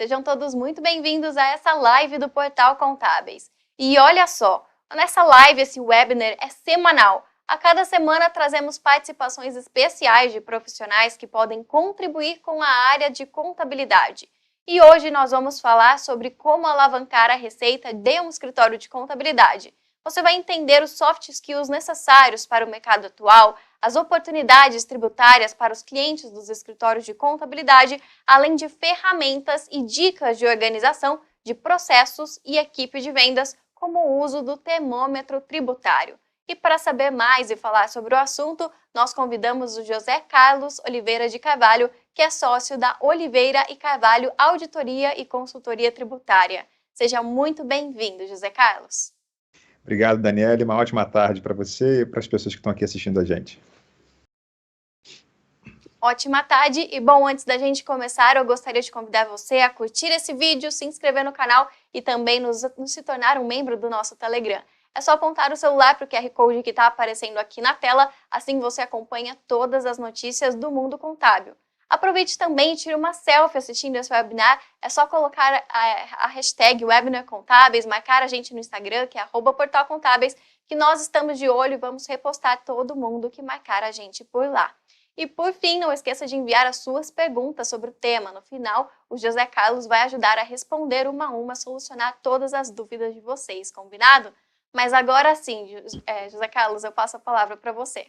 Sejam todos muito bem-vindos a essa live do Portal Contábeis. E olha só, nessa live, esse webinar é semanal. A cada semana trazemos participações especiais de profissionais que podem contribuir com a área de contabilidade. E hoje nós vamos falar sobre como alavancar a receita de um escritório de contabilidade. Você vai entender os soft skills necessários para o mercado atual, as oportunidades tributárias para os clientes dos escritórios de contabilidade, além de ferramentas e dicas de organização de processos e equipe de vendas, como o uso do termômetro tributário. E para saber mais e falar sobre o assunto, nós convidamos o José Carlos Oliveira de Carvalho, que é sócio da Oliveira e Carvalho Auditoria e Consultoria Tributária. Seja muito bem-vindo, José Carlos. Obrigado, Daniele. Uma ótima tarde para você e para as pessoas que estão aqui assistindo a gente. Ótima tarde e bom, antes da gente começar, eu gostaria de convidar você a curtir esse vídeo, se inscrever no canal e também se tornar um membro do nosso Telegram. É só apontar o celular para o QR Code que está aparecendo aqui na tela, assim você acompanha todas as notícias do mundo contábil. Aproveite também e tire uma selfie assistindo esse webinar, é só colocar a hashtag Webinar Contábeis, marcar a gente no Instagram, que é @portalcontábeis, que nós estamos de olho e vamos repostar todo mundo que marcar a gente por lá. E por fim, não esqueça de enviar as suas perguntas sobre o tema. No final, o José Carlos vai ajudar a responder uma a uma, solucionar todas as dúvidas de vocês, combinado? Mas agora sim, José Carlos, eu passo a palavra para você.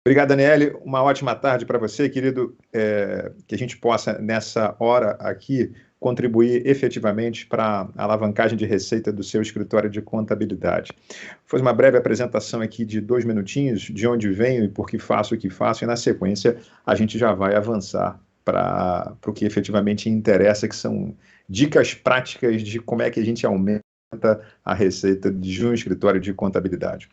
Obrigado, Daniele. Uma ótima tarde para você, querido. Que a gente possa, nessa hora aqui, contribuir efetivamente para a alavancagem de receita do seu escritório de contabilidade. Foi uma breve apresentação aqui de 2 minutinhos, de onde venho e por que faço o que faço, e na sequência a gente já vai avançar para o que efetivamente interessa, que são dicas práticas de como é que a gente aumenta a receita de um escritório de contabilidade.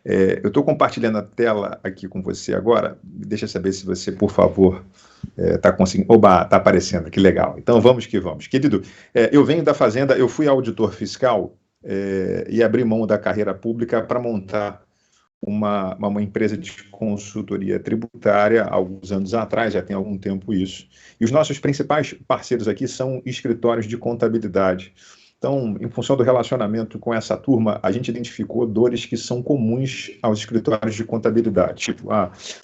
Eu estou compartilhando a tela aqui com você agora. Deixa eu saber se você, por favor, está conseguindo. Oba, está aparecendo, que legal. Então vamos que vamos. Querido, eu venho da Fazenda, eu fui auditor fiscal e abri mão da carreira pública para montar uma empresa de consultoria tributária há alguns anos atrás, já tem algum tempo isso. E os nossos principais parceiros aqui são escritórios de contabilidade. Então, em função do relacionamento com essa turma, a gente identificou dores que são comuns aos escritórios de contabilidade. Tipo,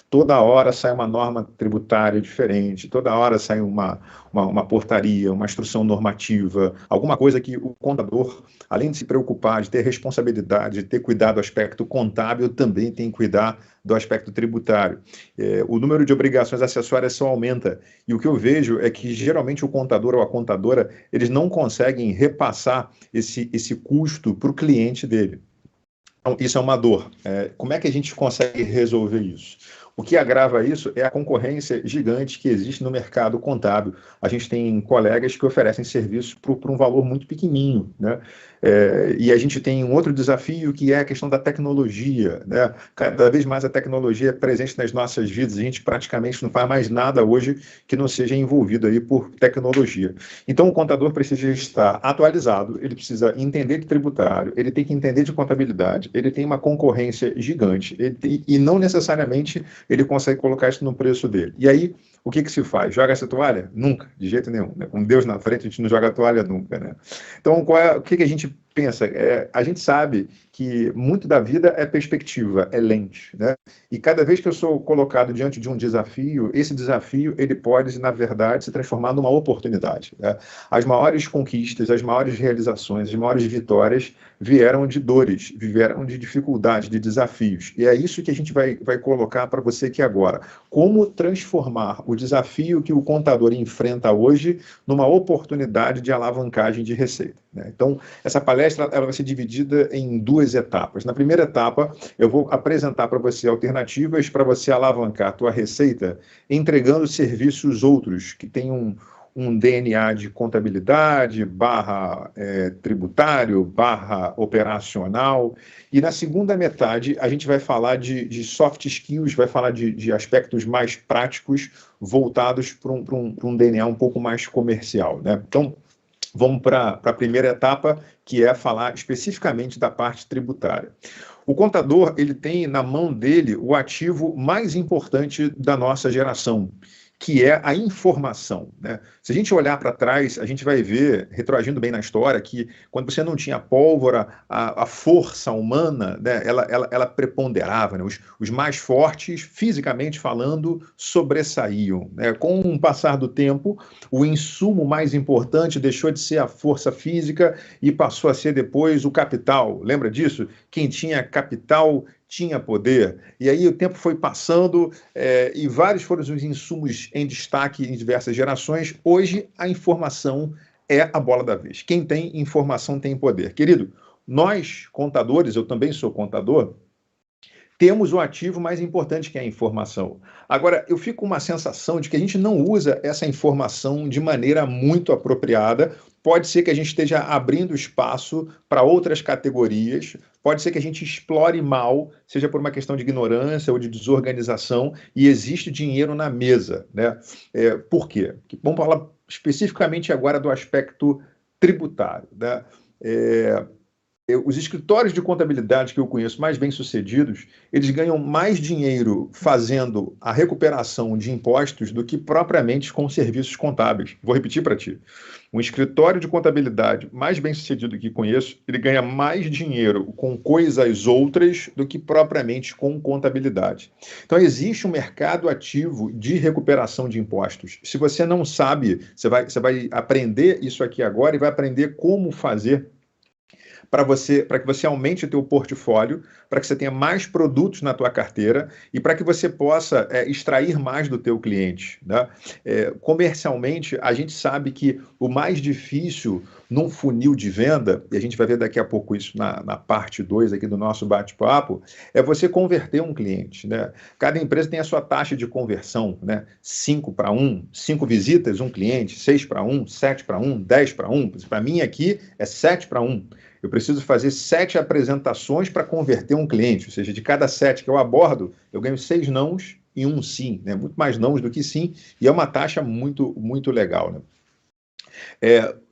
toda hora sai uma norma tributária diferente, toda hora sai uma portaria, uma instrução normativa, alguma coisa que o contador, além de se preocupar, de ter responsabilidade, de ter cuidado do aspecto contábil, também tem que cuidar do aspecto tributário. O número de obrigações acessórias só aumenta. E o que eu vejo é que, geralmente, o contador ou a contadora, eles não conseguem repassar esse custo para o cliente dele. Então, isso é uma dor. Como é que a gente consegue resolver isso? O que agrava isso é a concorrência gigante que existe no mercado contábil. A gente tem colegas que oferecem serviços por um valor muito pequenininho, né? E a gente tem um outro desafio que é a questão da tecnologia, né? Cada vez mais a tecnologia é presente nas nossas vidas. A gente praticamente não faz mais nada hoje que não seja envolvido aí por tecnologia. Então o contador precisa estar atualizado, ele precisa entender de tributário, ele tem que entender de contabilidade, ele tem uma concorrência gigante e não necessariamente ele consegue colocar isso no preço dele. E aí, o que se faz? Joga essa toalha? Nunca, de jeito nenhum. Né? Com Deus na frente, a gente não joga a toalha nunca. Né? Então, o que a gente pensa? A gente sabe que muito da vida é perspectiva, é lente. Né? E cada vez que eu sou colocado diante de um desafio, esse desafio ele pode, na verdade, se transformar numa oportunidade. Né? As maiores conquistas, as maiores realizações, as maiores vitórias vieram de dores, vieram de dificuldades, de desafios. E é isso que a gente vai colocar para você aqui agora. Como transformar o desafio que o contador enfrenta hoje numa oportunidade de alavancagem de receita. Né? Então, essa palestra ela vai ser dividida em 2 etapas. Na primeira etapa, eu vou apresentar para você alternativas para você alavancar a tua receita entregando serviços outros que tenham um DNA de contabilidade, tributário, operacional. E na segunda metade, a gente vai falar de soft skills, vai falar de aspectos mais práticos voltados para um DNA um pouco mais comercial. Né? Então, vamos para a primeira etapa, que é falar especificamente da parte tributária. O contador ele tem na mão dele o ativo mais importante da nossa geração, que é a informação, né? Se a gente olhar para trás, a gente vai ver, retroagindo bem na história, que quando você não tinha pólvora, a força humana, né, ela preponderava, né? Os mais fortes, fisicamente falando, sobressaíam, né? Com o passar do tempo, o insumo mais importante deixou de ser a força física e passou a ser depois o capital. Lembra disso? Quem tinha capital tinha poder. E aí o tempo foi passando e vários foram os insumos em destaque em diversas gerações. Hoje a informação é a bola da vez. Quem tem informação tem poder. Querido, nós, contadores, eu também sou contador, temos o ativo mais importante, que é a informação. Agora, eu fico com uma sensação de que a gente não usa essa informação de maneira muito apropriada. Pode ser que a gente esteja abrindo espaço para outras categorias, pode ser que a gente explore mal, seja por uma questão de ignorância ou de desorganização, e existe dinheiro na mesa, né? Por quê? Vamos falar especificamente agora do aspecto tributário, né? Os escritórios de contabilidade que eu conheço mais bem-sucedidos, eles ganham mais dinheiro fazendo a recuperação de impostos do que propriamente com serviços contábeis. Vou repetir para ti. Um escritório de contabilidade mais bem-sucedido que conheço, ele ganha mais dinheiro com coisas outras do que propriamente com contabilidade. Então, existe um mercado ativo de recuperação de impostos. Se você não sabe, você vai aprender isso aqui agora e vai aprender como fazer para que você aumente o teu portfólio, para que você tenha mais produtos na tua carteira e para que você possa extrair mais do teu cliente, né? Comercialmente, a gente sabe que o mais difícil num funil de venda, e a gente vai ver daqui a pouco isso na parte 2 aqui do nosso bate-papo, é você converter um cliente, né? Cada empresa tem a sua taxa de conversão, né? 5 para 1, 5 visitas, um cliente, 6 para 1, 7 para 1, 10 para 1. Para mim aqui é 7 para 1. Eu preciso fazer 7 apresentações para converter um cliente, ou seja, de cada 7 que eu abordo, eu ganho 6 nãos e 1 sim, né? Muito mais nãos do que sim, e é uma taxa muito, muito legal, né?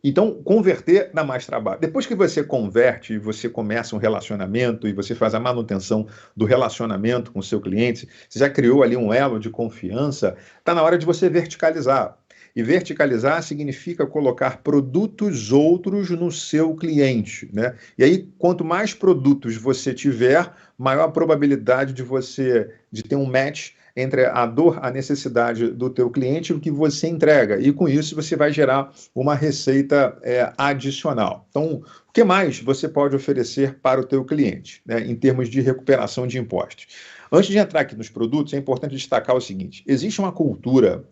Então, converter dá mais trabalho. Depois que você converte, você começa um relacionamento e você faz a manutenção do relacionamento com o seu cliente, você já criou ali um elo de confiança, está na hora de você verticalizar. E verticalizar significa colocar produtos outros no seu cliente, né? E aí, quanto mais produtos você tiver, maior a probabilidade de ter um match entre a dor, a necessidade do teu cliente e o que você entrega. E com isso você vai gerar uma receita adicional. Então, o que mais você pode oferecer para o teu cliente, né, em termos de recuperação de impostos? Antes de entrar aqui nos produtos, é importante destacar o seguinte: existe uma cultura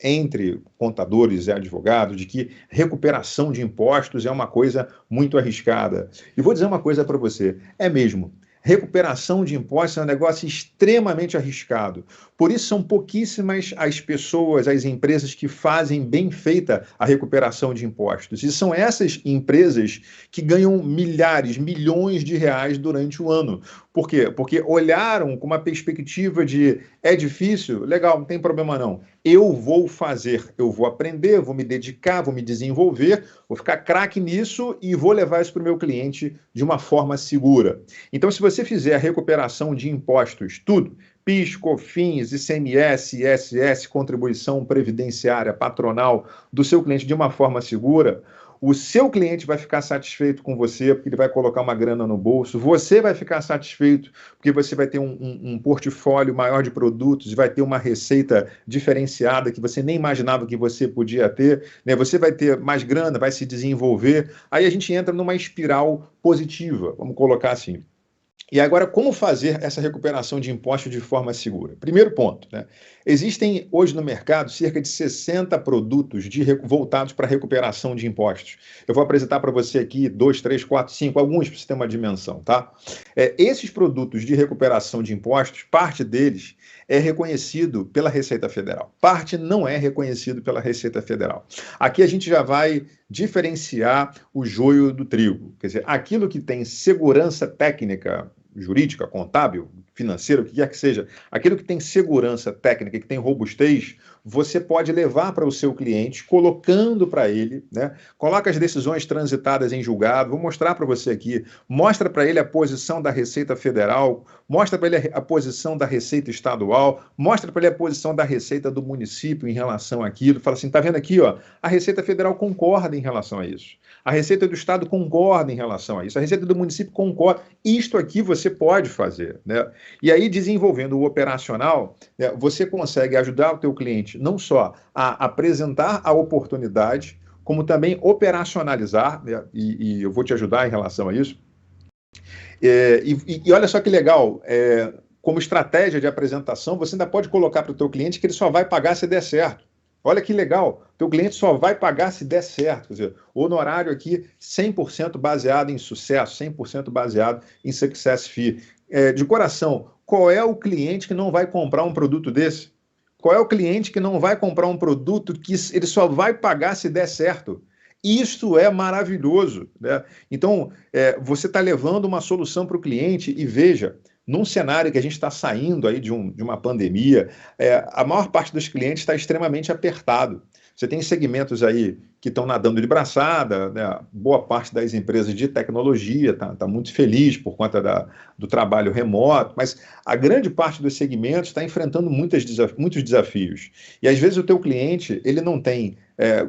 entre contadores e advogados de que recuperação de impostos é uma coisa muito arriscada. E vou dizer uma coisa para você, é mesmo. Recuperação de impostos é um negócio extremamente arriscado. Por isso, são pouquíssimas as pessoas, as empresas que fazem bem feita a recuperação de impostos. E são essas empresas que ganham milhares, milhões de reais durante o ano. Por quê? Porque olharam com uma perspectiva de é difícil, legal, não tem problema não. Eu vou fazer, eu vou aprender, vou me dedicar, vou me desenvolver, vou ficar craque nisso e vou levar isso para o meu cliente de uma forma segura. Então, se você fizer a recuperação de impostos, tudo, PIS, COFINS, ICMS, ISS, contribuição previdenciária, patronal, do seu cliente de uma forma segura, o seu cliente vai ficar satisfeito com você, porque ele vai colocar uma grana no bolso, você vai ficar satisfeito, porque você vai ter um portfólio maior de produtos, vai ter uma receita diferenciada que você nem imaginava que você podia ter, né? Você vai ter mais grana, vai se desenvolver, aí a gente entra numa espiral positiva, vamos colocar assim. E agora, como fazer essa recuperação de impostos de forma segura? Primeiro ponto, né? Existem hoje no mercado cerca de 60 produtos voltados para recuperação de impostos. Eu vou apresentar para você aqui 2, 3, 4, 5, alguns para você ter uma dimensão, tá? Esses produtos de recuperação de impostos, parte deles é reconhecido pela Receita Federal. Parte não é reconhecido pela Receita Federal. Aqui a gente já vai diferenciar o joio do trigo. Quer dizer, aquilo que tem segurança técnica, jurídica, contábil, financeira, o que quer que seja, aquilo que tem segurança técnica, que tem robustez, você pode levar para o seu cliente, colocando para ele, né? Coloca as decisões transitadas em julgado, vou mostrar para você aqui, mostra para ele a posição da Receita Federal, mostra para ele a posição da Receita Estadual, mostra para ele a posição da Receita do município em relação àquilo, fala assim, tá vendo aqui, ó, a Receita Federal concorda em relação a isso, a Receita do Estado concorda em relação a isso, a Receita do município concorda, isto aqui você pode fazer, né? E aí, desenvolvendo o operacional, né, você consegue ajudar o teu cliente não só a apresentar a oportunidade, como também operacionalizar, né, e eu vou te ajudar em relação a isso. E olha só que legal, como estratégia de apresentação, você ainda pode colocar para o teu cliente que ele só vai pagar se der certo. Olha que legal, teu cliente só vai pagar se der certo. Quer dizer, o honorário aqui 100% baseado em sucesso, 100% baseado em success fee. De coração, qual é o cliente que não vai comprar um produto desse? Qual é o cliente que não vai comprar um produto que ele só vai pagar se der certo? Isso é maravilhoso, né? Então, você está levando uma solução para o cliente e veja, num cenário que a gente está saindo aí de uma pandemia, a maior parte dos clientes está extremamente apertado. Você tem segmentos aí que estão nadando de braçada, né? Boa parte das empresas de tecnologia está muito feliz por conta do trabalho remoto, mas a grande parte dos segmentos está enfrentando muitos desafios. E às vezes o teu cliente ele não tem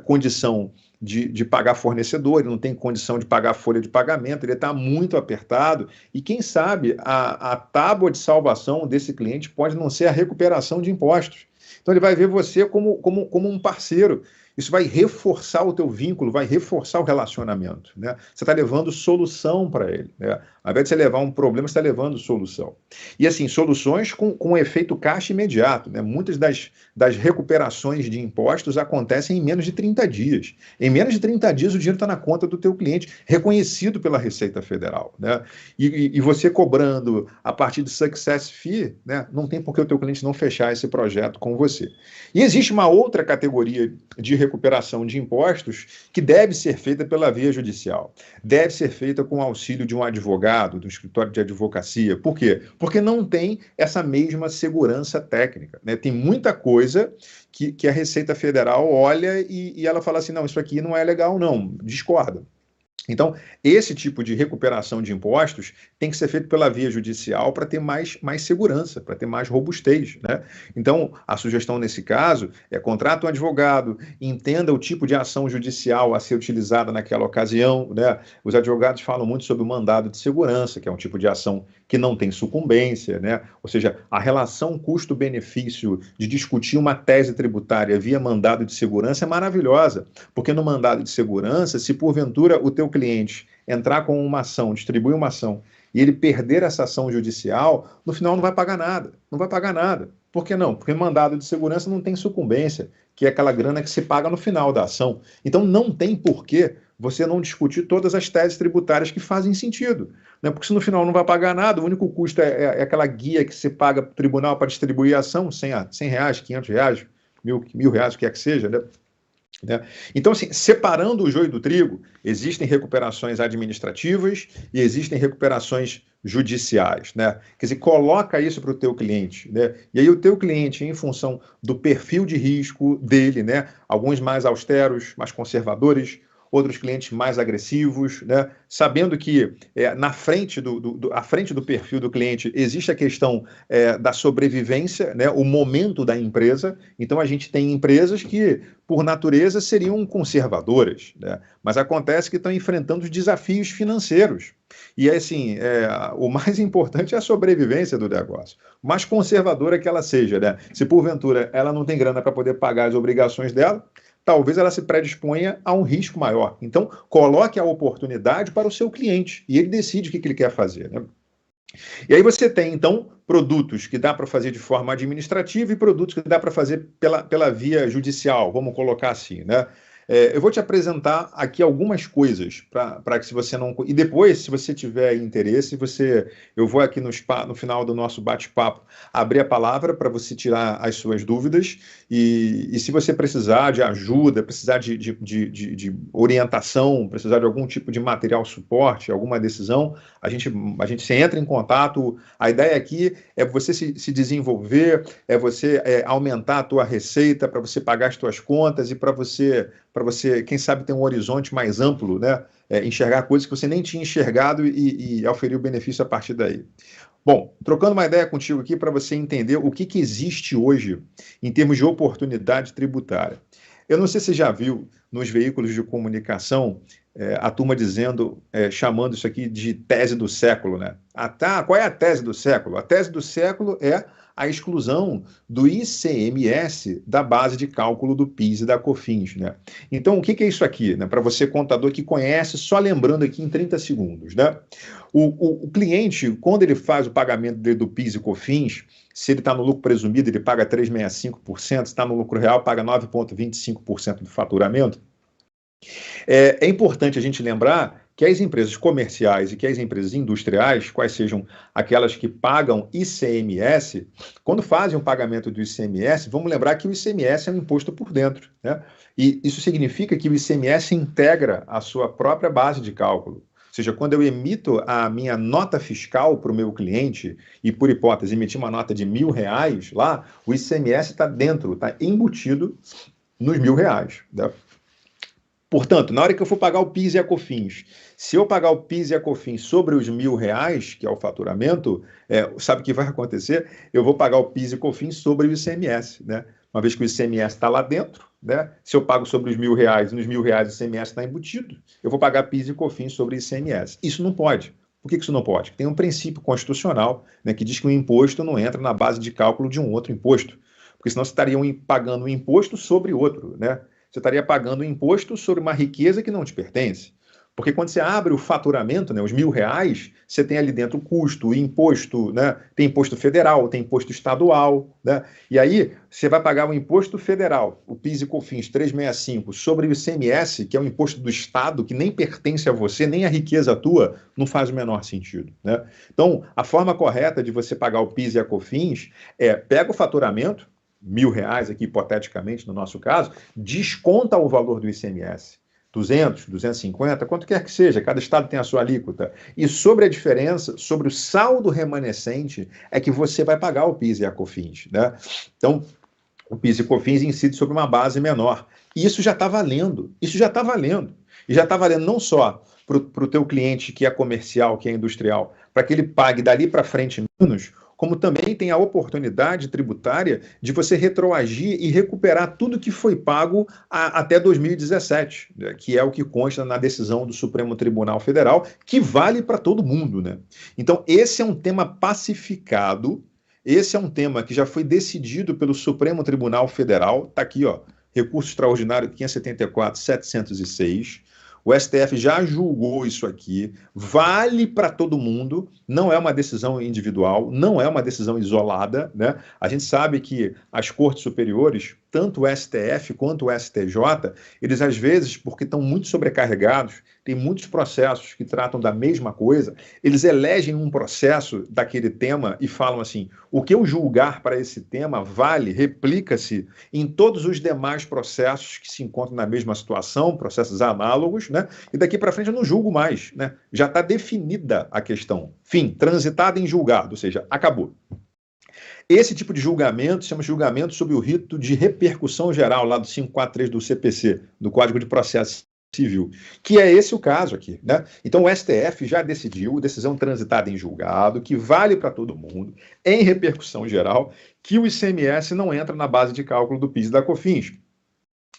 condição de pagar fornecedor, ele não tem condição de pagar folha de pagamento, ele está muito apertado e quem sabe a tábua de salvação desse cliente pode não ser a recuperação de impostos. Então ele vai ver você como um parceiro. Isso vai reforçar o teu vínculo, vai reforçar o relacionamento, né? Você está levando solução para ele, né? Ao invés de você levar um problema, você está levando solução. E assim, soluções com um efeito caixa imediato, né? Muitas das recuperações de impostos acontecem em menos de 30 dias. Em menos de 30 dias o dinheiro está na conta do teu cliente, reconhecido pela Receita Federal, né? E você cobrando a partir de success fee, né? Não tem por que o teu cliente não fechar esse projeto com você. E existe uma outra categoria de recuperação de impostos que deve ser feita pela via judicial. Deve ser feita com o auxílio de um advogado, do escritório de advocacia. Por quê? Porque não tem essa mesma segurança técnica, né? Tem muita coisa que a Receita Federal olha e ela fala assim, não, isso aqui não é legal, não, discorda. Então, esse tipo de recuperação de impostos tem que ser feito pela via judicial para ter mais segurança, para ter mais robustez, né? Então, a sugestão nesse caso é contrate um advogado, entenda o tipo de ação judicial a ser utilizada naquela ocasião, né? Os advogados falam muito sobre o mandado de segurança, que é um tipo de ação que não tem sucumbência, né? Ou seja, a relação custo-benefício de discutir uma tese tributária via mandado de segurança é maravilhosa, porque no mandado de segurança, se porventura o teu cliente entrar com uma ação, distribuir uma ação, e ele perder essa ação judicial, no final não vai pagar nada. Não vai pagar nada. Por que não? Porque mandado de segurança não tem sucumbência, que é aquela grana que se paga no final da ação. Então não tem porquê você não discutir todas as teses tributárias que fazem sentido, né? Porque se no final não vai pagar nada, o único custo é aquela guia que você paga para o tribunal para distribuir a ação, R$100, R$500, R$1.000, o que é que seja, né? Então, assim, separando o joio do trigo, existem recuperações administrativas e existem recuperações judiciais, né? Quer dizer, coloca isso para o teu cliente, né? E aí o teu cliente, em função do perfil de risco dele, né? Alguns mais austeros, mais conservadores, outros clientes mais agressivos, né? Sabendo que à frente do perfil do cliente existe a questão da sobrevivência, né? O momento da empresa. Então a gente tem empresas que, por natureza, seriam conservadoras, né? Mas acontece que estão enfrentando os desafios financeiros. E assim, o mais importante é a sobrevivência do negócio. O mais conservadora que ela seja, né? Se porventura ela não tem grana para poder pagar as obrigações dela, talvez ela se predisponha a um risco maior. Então, coloque a oportunidade para o seu cliente e ele decide o que ele quer fazer, né? E aí você tem, então, produtos que dá para fazer de forma administrativa e produtos que dá para fazer pela via judicial, vamos colocar assim, né? Eu vou te apresentar aqui algumas coisas para que se você não... E depois, se você tiver interesse, eu vou aqui no final do nosso bate-papo abrir a palavra para você tirar as suas dúvidas e se você precisar de ajuda, precisar de orientação, precisar de algum tipo de material suporte, alguma decisão, a gente se entra em contato. A ideia aqui é você se desenvolver, é você aumentar a tua receita para você pagar as tuas contas e para você, quem sabe, ter um horizonte mais amplo, né? Enxergar coisas que você nem tinha enxergado e oferir o benefício a partir daí. Bom, trocando uma ideia contigo aqui para você entender o que existe hoje em termos de oportunidade tributária. Eu não sei se você já viu nos veículos de comunicação a turma chamando isso aqui de tese do século, né? Qual é a tese do século? A tese do século é a exclusão do ICMS da base de cálculo do PIS e da COFINS, né? Então, o que é isso aqui, né? Para você, contador que conhece, só lembrando aqui em 30 segundos, né? O cliente, quando ele faz o pagamento dele do PIS e COFINS, se ele está no lucro presumido, ele paga 3,65%, se está no lucro real, paga 9,25% do faturamento. É importante a gente lembrar que as empresas comerciais e que as empresas industriais, quais sejam aquelas que pagam ICMS, quando fazem o pagamento do ICMS, vamos lembrar que o ICMS é um imposto por dentro, né? E isso significa que o ICMS integra a sua própria base de cálculo. Ou seja, quando eu emito a minha nota fiscal para o meu cliente, e por hipótese emitir uma nota de R$1.000 lá, o ICMS está dentro, está embutido nos R$1.000, né? Portanto, na hora que eu for pagar o PIS e a COFINS, se eu pagar o PIS e a COFINS sobre os R$1.000, que é o faturamento, sabe o que vai acontecer? Eu vou pagar o PIS e COFINS sobre o ICMS, né? Uma vez que o ICMS está lá dentro, né? Se eu pago sobre os R$1.000, nos R$1.000 o ICMS está embutido, eu vou pagar PIS e COFINS sobre o ICMS. Isso não pode. Por que isso não pode? Tem um princípio constitucional, né, que diz que o imposto não entra na base de cálculo de um outro imposto, porque senão você estaria pagando um imposto sobre outro, né? Você estaria pagando um imposto sobre uma riqueza que não te pertence. Porque quando você abre o faturamento, né, os R$1.000, você tem ali dentro o custo, o imposto, né, tem imposto federal, tem imposto estadual, né? E aí você vai pagar o imposto federal, o PIS e COFINS 365, sobre o ICMS, que é um imposto do Estado, que nem pertence a você, nem a riqueza tua, não faz o menor sentido, né? Então, a forma correta de você pagar o PIS e a COFINS pega o faturamento, R$1.000 aqui, hipoteticamente, no nosso caso, desconta o valor do ICMS. 200, 250, quanto quer que seja, cada estado tem a sua alíquota. E sobre a diferença, sobre o saldo remanescente, é que você vai pagar o PIS e a COFINS, né? Então, o PIS e COFINS incide sobre uma base menor. E isso já está valendo, isso já está valendo. E já está valendo não só para o teu cliente que é comercial, que é industrial, para que ele pague dali para frente menos, como também tem a oportunidade tributária de você retroagir e recuperar tudo que foi pago até 2017, né, que é o que consta na decisão do Supremo Tribunal Federal, que vale para todo mundo, né? Então, esse é um tema pacificado, esse é um tema que já foi decidido pelo Supremo Tribunal Federal, está aqui, ó, recurso extraordinário 574-706, o STF já julgou isso aqui, vale para todo mundo, não é uma decisão individual, não é uma decisão isolada, né? A gente sabe que as cortes superiores, tanto o STF quanto o STJ, eles às vezes, porque estão muito sobrecarregados, tem muitos processos que tratam da mesma coisa, eles elegem um processo daquele tema e falam assim, o que eu julgar para esse tema vale, replica-se em todos os demais processos que se encontram na mesma situação, processos análogos, né? E daqui para frente eu não julgo mais, né? Já está definida a questão. Fim, transitada em julgado, ou seja, acabou. Esse tipo de julgamento se chama julgamento sob o rito de repercussão geral, lá do 543 do CPC, do Código de Processo Civil, que é esse o caso aqui, né? Então o STF já decidiu, decisão transitada em julgado, que vale para todo mundo, em repercussão geral, que o ICMS não entra na base de cálculo do PIS e da COFINS.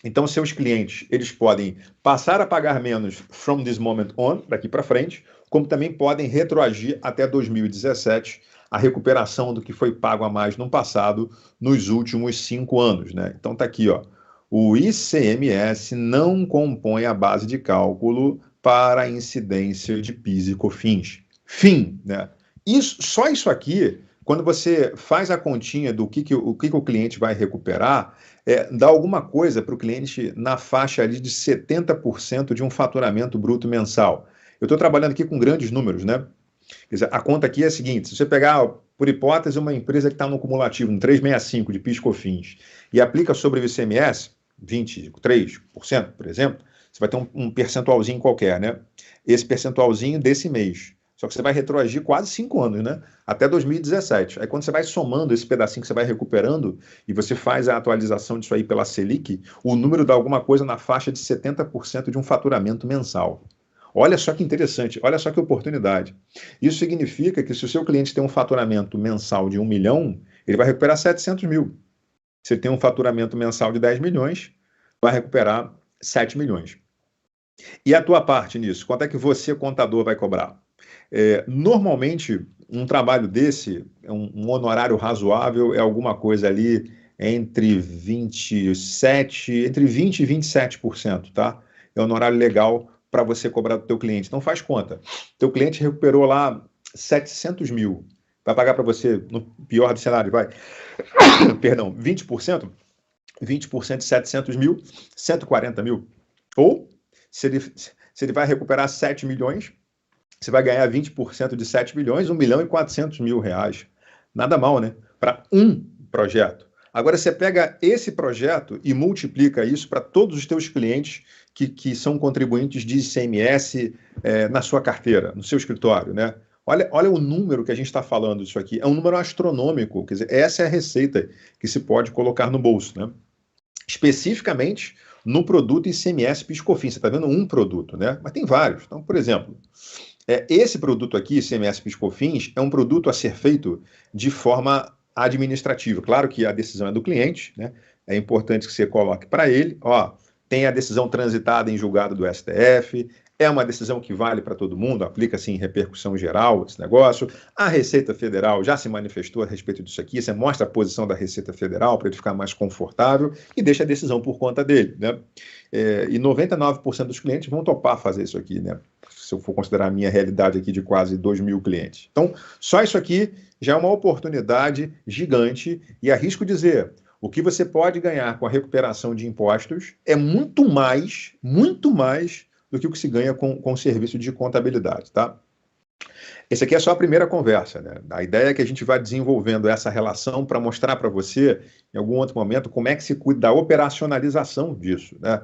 Então, seus clientes, eles podem passar a pagar menos from this moment on, daqui para frente, como também podem retroagir até 2017, a recuperação do que foi pago a mais no passado, nos últimos 5 anos, né? Então, está aqui, ó. O ICMS não compõe a base de cálculo para a incidência de PIS e COFINS. Fim, né? Só isso aqui, quando você faz a continha do o que o cliente vai recuperar, dá alguma coisa para o cliente na faixa ali de 70% de um faturamento bruto mensal. Eu estou trabalhando aqui com grandes números, né? Quer dizer, a conta aqui é a seguinte: se você pegar, por hipótese, uma empresa que está no cumulativo, no 365 de PIS/COFINS, e aplica sobre o ICMS, 23%, por exemplo, você vai ter um percentualzinho qualquer, né? Esse percentualzinho desse mês. Só que você vai retroagir quase 5 anos, né? Até 2017. Aí quando você vai somando esse pedacinho que você vai recuperando e você faz a atualização disso aí pela Selic, o número dá alguma coisa na faixa de 70% de um faturamento mensal. Olha só que interessante, olha só que oportunidade. Isso significa que se o seu cliente tem um faturamento mensal de 1 milhão, ele vai recuperar 700 mil. Se ele tem um faturamento mensal de 10 milhões, vai recuperar 7 milhões. E a tua parte nisso? Quanto é que você, contador, vai cobrar? Normalmente, um trabalho desse, um honorário razoável, é alguma coisa ali entre 20 e 27%, tá? É um honorário legal para você cobrar do teu cliente. Então faz conta. Teu cliente recuperou lá 700 mil. Vai pagar para você, no pior dos cenários, vai. Perdão, 20%? 20% de 700 mil, 140 mil. Ou, se ele vai recuperar 7 milhões, você vai ganhar 20% de 7 milhões, 1 milhão e 400 mil reais. Nada mal, né? Para um projeto. Agora, você pega esse projeto e multiplica isso para todos os teus clientes que são contribuintes de ICMS na sua carteira, no seu escritório, né? Olha o número que a gente está falando disso aqui. É um número astronômico. Quer dizer, essa é a receita que se pode colocar no bolso, né? Especificamente no produto ICMS PIS/COFINS. Você está vendo um produto, né? Mas tem vários. Então, por exemplo, esse produto aqui, ICMS PIS/COFINS, é um produto a ser feito de forma administrativa. Claro que a decisão é do cliente, né? É importante que você coloque para ele, ó, tem a decisão transitada em julgado do STF, é uma decisão que vale para todo mundo, aplica-se em repercussão geral esse negócio. A Receita Federal já se manifestou a respeito disso aqui, você mostra a posição da Receita Federal para ele ficar mais confortável e deixa a decisão por conta dele, né? E 99% dos clientes vão topar fazer isso aqui, né? Se eu for considerar a minha realidade aqui de quase 2.000 clientes. Então, só isso aqui já é uma oportunidade gigante e arrisco dizer, o que você pode ganhar com a recuperação de impostos é muito mais do que o que se ganha com o serviço de contabilidade, tá? Esse aqui é só a primeira conversa, né? A ideia é que a gente vá desenvolvendo essa relação para mostrar para você, em algum outro momento, como é que se cuida da operacionalização disso, né?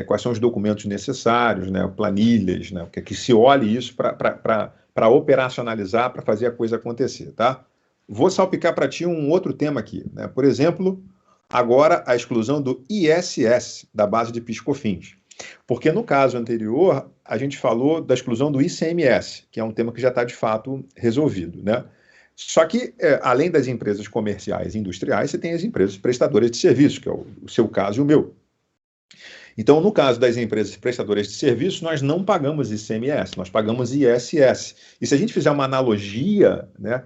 Quais são os documentos necessários, né? Planilhas, né? Que se olhe isso para operacionalizar, para fazer a coisa acontecer, tá? Vou salpicar para ti um outro tema aqui, né? Por exemplo, agora a exclusão do ISS, da base de PIS/COFINS. Porque no caso anterior, a gente falou da exclusão do ICMS, que é um tema que já está de fato resolvido, né? Só que, além das empresas comerciais e industriais, você tem as empresas prestadoras de serviço, que é o seu caso e o meu. Então, no caso das empresas prestadoras de serviço, nós não pagamos ICMS, nós pagamos ISS. E se a gente fizer uma analogia, né,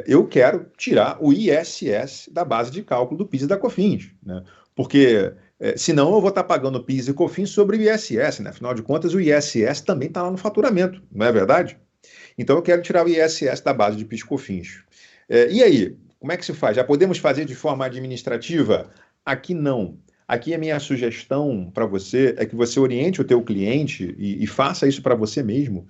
eu quero tirar o ISS da base de cálculo do PIS e da COFINS, né? Porque senão eu vou estar pagando PIS e COFINS sobre o ISS, né? Afinal de contas, o ISS também está lá no faturamento, não é verdade? Então eu quero tirar o ISS da base de PIS e COFINS. E aí, como é que se faz? Já podemos fazer de forma administrativa? Aqui não. Aqui a minha sugestão para você é que você oriente o teu cliente e faça isso para você mesmo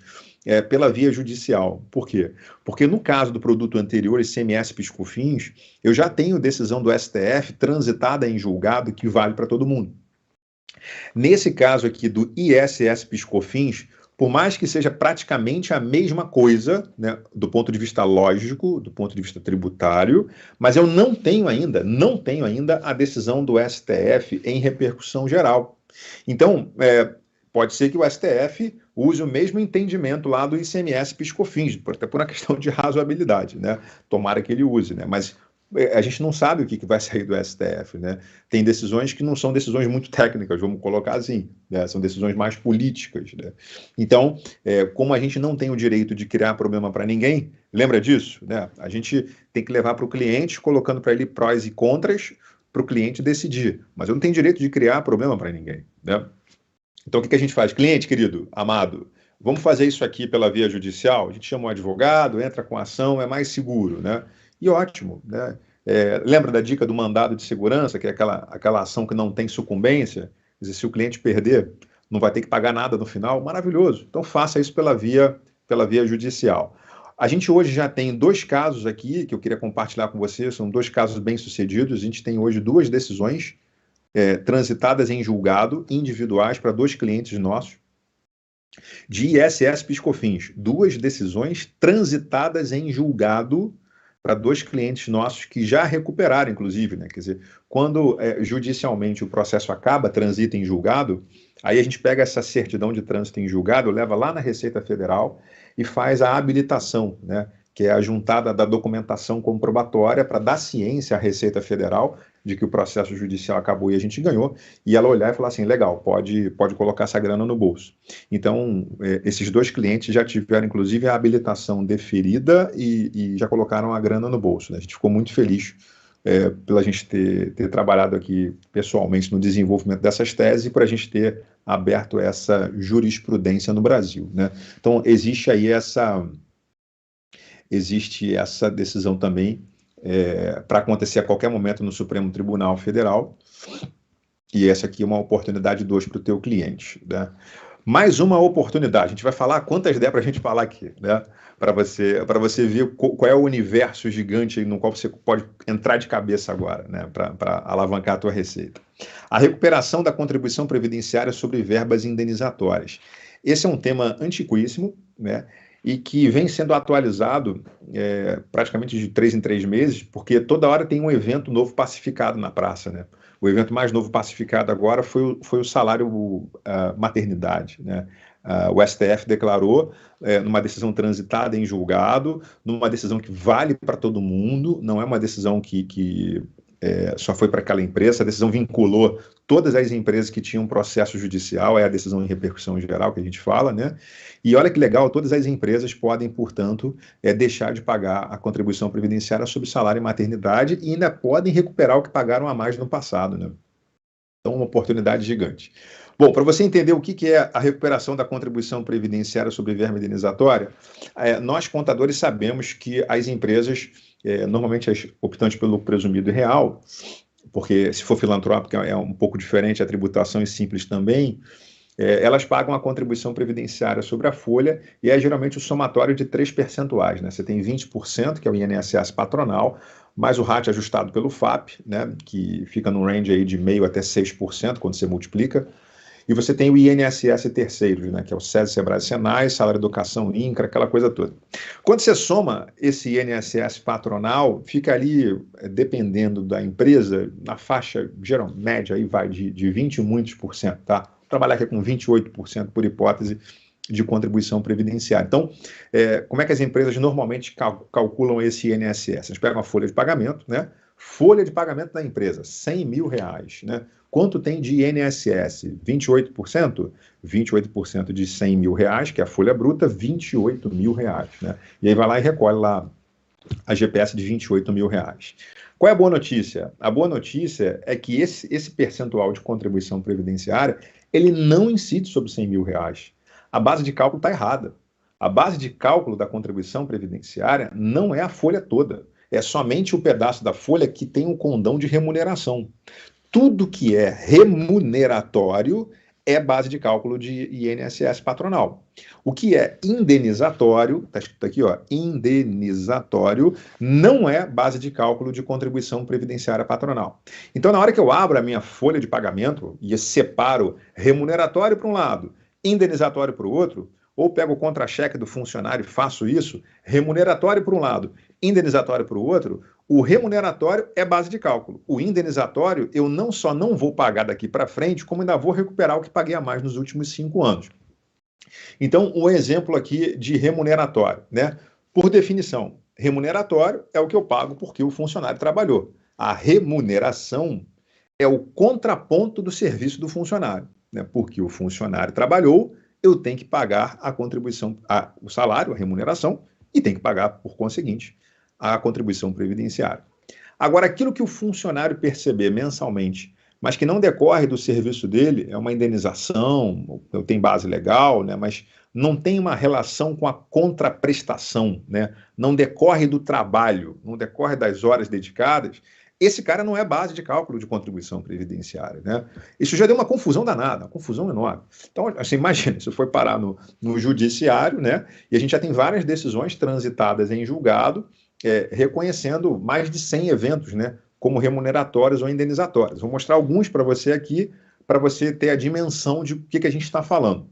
pela via judicial. Por quê? Porque no caso do produto anterior, ICMS PIS/COFINS, eu já tenho decisão do STF transitada em julgado que vale para todo mundo. Nesse caso aqui do ISS PIS/COFINS, por mais que seja praticamente a mesma coisa, né, do ponto de vista lógico, do ponto de vista tributário, mas eu não tenho ainda a decisão do STF em repercussão geral. Então, pode ser que o STF use o mesmo entendimento lá do ICMS PIS/COFINS, até por uma questão de razoabilidade, né? Tomara que ele use, né? Mas a gente não sabe o que vai sair do STF, né? Tem decisões que não são decisões muito técnicas, vamos colocar assim, né? São decisões mais políticas, né? Então, como a gente não tem o direito de criar problema para ninguém, lembra disso, né? A gente tem que levar para o cliente, colocando para ele prós e contras, para o cliente decidir. Mas eu não tenho direito de criar problema para ninguém, né? Então, o que a gente faz? Cliente, querido, amado, vamos fazer isso aqui pela via judicial? A gente chama um advogado, entra com a ação, é mais seguro, né? e ótimo, né? Lembra da dica do mandado de segurança, que é aquela ação que não tem sucumbência? Quer dizer, se o cliente perder, não vai ter que pagar nada no final? Maravilhoso. Então faça isso pela via judicial. A gente hoje já tem 2 casos aqui que eu queria compartilhar com você, são 2 casos bem-sucedidos. A gente tem hoje 2 decisões transitadas em julgado, individuais, para 2 clientes nossos, de ISS PiscoFins. 2 decisões transitadas em julgado para 2 clientes nossos que já recuperaram, inclusive, né? Quer dizer, quando judicialmente o processo acaba, transita em julgado, aí a gente pega essa certidão de trânsito em julgado, leva lá na Receita Federal e faz a habilitação, né? Que é a juntada da documentação comprobatória para dar ciência à Receita Federal de que o processo judicial acabou e a gente ganhou, e ela olhar e falar assim, legal, pode colocar essa grana no bolso. Então, esses 2 clientes já tiveram, inclusive, a habilitação deferida e já colocaram a grana no bolso, né? A gente ficou muito feliz pela gente ter trabalhado aqui pessoalmente no desenvolvimento dessas teses e por a gente ter aberto essa jurisprudência no Brasil, né? Então, existe essa decisão também para acontecer a qualquer momento no Supremo Tribunal Federal, e essa aqui é uma oportunidade 2 para o teu cliente, né? Mais uma oportunidade, a gente vai falar quantas der para a gente falar aqui, né? Para você ver qual é o universo gigante no qual você pode entrar de cabeça agora, né? Para alavancar a tua receita. A recuperação da contribuição previdenciária sobre verbas indenizatórias. Esse é um tema antiquíssimo, né? E que vem sendo atualizado praticamente de 3 em 3 meses, porque toda hora tem um evento novo pacificado na praça, né? O evento mais novo pacificado agora foi o salário maternidade, né? O STF declarou, numa decisão transitada em julgado, numa decisão que vale para todo mundo, não é uma decisão que só foi para aquela empresa, a decisão vinculou todas as empresas que tinham processo judicial, é a decisão em repercussão geral que a gente fala, né? E olha que legal, todas as empresas podem, portanto, deixar de pagar a contribuição previdenciária sobre salário e maternidade e ainda podem recuperar o que pagaram a mais no passado, né? Então, uma oportunidade gigante. Bom, para você entender o que é a recuperação da contribuição previdenciária sobre verba indenizatória, nós, contadores, sabemos que as empresas, normalmente as optantes pelo presumido real, porque se for filantrópica é um pouco diferente, a tributação é simples também, elas pagam a contribuição previdenciária sobre a folha e é geralmente o somatório de 3 percentuais, né? Você tem 20%, que é o INSS patronal, mais o RAT ajustado pelo FAP, né? Que fica no range aí de 0,5% até 6% quando você multiplica. E você tem o INSS terceiros, né? Que é o SESI, Sebrae, Senai, Salário Educação, INCRA, aquela coisa toda. Quando você soma esse INSS patronal, fica ali, dependendo da empresa, na faixa geral, média, aí vai de 20 e muitos por cento, tá? Trabalhar aqui com 28% por hipótese de contribuição previdenciária. Então, como é que as empresas normalmente calculam esse INSS? Eles pegam a folha de pagamento, né? Folha de pagamento da empresa, R$100 mil, né? Quanto tem de INSS? 28%? 28% de R$100 mil, que é a folha bruta, R$28 mil, né? E aí vai lá e recolhe lá a GPS de R$28 mil. Qual é a boa notícia? A boa notícia é que esse percentual de contribuição previdenciária, ele não incide sobre R$100 mil. A base de cálculo está errada. A base de cálculo da contribuição previdenciária não é a folha toda. É somente o pedaço da folha que tem um condão de remuneração. Tudo que é remuneratório é base de cálculo de INSS patronal. O que é indenizatório, está escrito aqui, ó, indenizatório, não é base de cálculo de contribuição previdenciária patronal. Então, na hora que eu abro a minha folha de pagamento e separo remuneratório para um lado, indenizatório para o outro, ou pego o contra-cheque do funcionário e faço isso, remuneratório para um lado, indenizatório para o outro, o remuneratório é base de cálculo. O indenizatório, eu não só não vou pagar daqui para frente, como ainda vou recuperar o que paguei a mais nos últimos 5 anos. Então, o exemplo aqui de remuneratório, né? Por definição, remuneratório é o que eu pago porque o funcionário trabalhou. A remuneração é o contraponto do serviço do funcionário, né? Porque o funcionário trabalhou, eu tenho que pagar a contribuição, o salário, a remuneração, e tenho que pagar, por conseguinte, a contribuição previdenciária. Agora, aquilo que o funcionário perceber mensalmente mas que não decorre do serviço dele, é uma indenização, tem base legal, né, mas não tem uma relação com a contraprestação, né, não decorre do trabalho, não decorre das horas dedicadas, esse cara não é base de cálculo de contribuição previdenciária, né? Isso já deu uma confusão danada, uma confusão enorme. Então, assim, imagina, isso foi parar no judiciário, né? E a gente já tem várias decisões transitadas em julgado, reconhecendo mais de 100 eventos, né? Como remuneratórios ou indenizatórios. Vou mostrar alguns para você aqui, para você ter a dimensão de o que a gente está falando.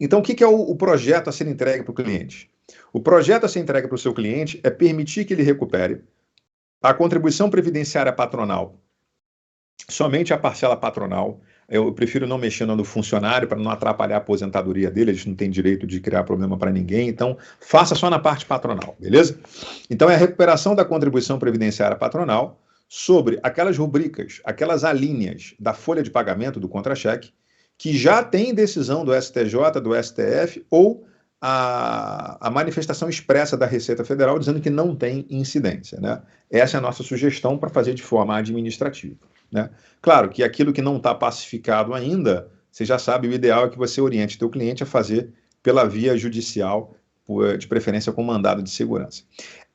Então, o que é o projeto a ser entregue para o cliente? O projeto a ser entregue para o seu cliente é permitir que ele recupere a contribuição previdenciária patronal, somente a parcela patronal. Eu prefiro não mexer no funcionário para não atrapalhar a aposentadoria dele, eles não têm direito de criar problema para ninguém, então faça só na parte patronal, beleza? Então é a recuperação da contribuição previdenciária patronal sobre aquelas rubricas, aquelas alíneas da folha de pagamento do contra-cheque, que já tem decisão do STJ, do STF, ou a manifestação expressa da Receita Federal dizendo que não tem incidência, né? Essa é a nossa sugestão para fazer de forma administrativa, né? Claro que aquilo que não está pacificado ainda, você já sabe, o ideal é que você oriente o teu cliente a fazer pela via judicial, de preferência com mandado de segurança.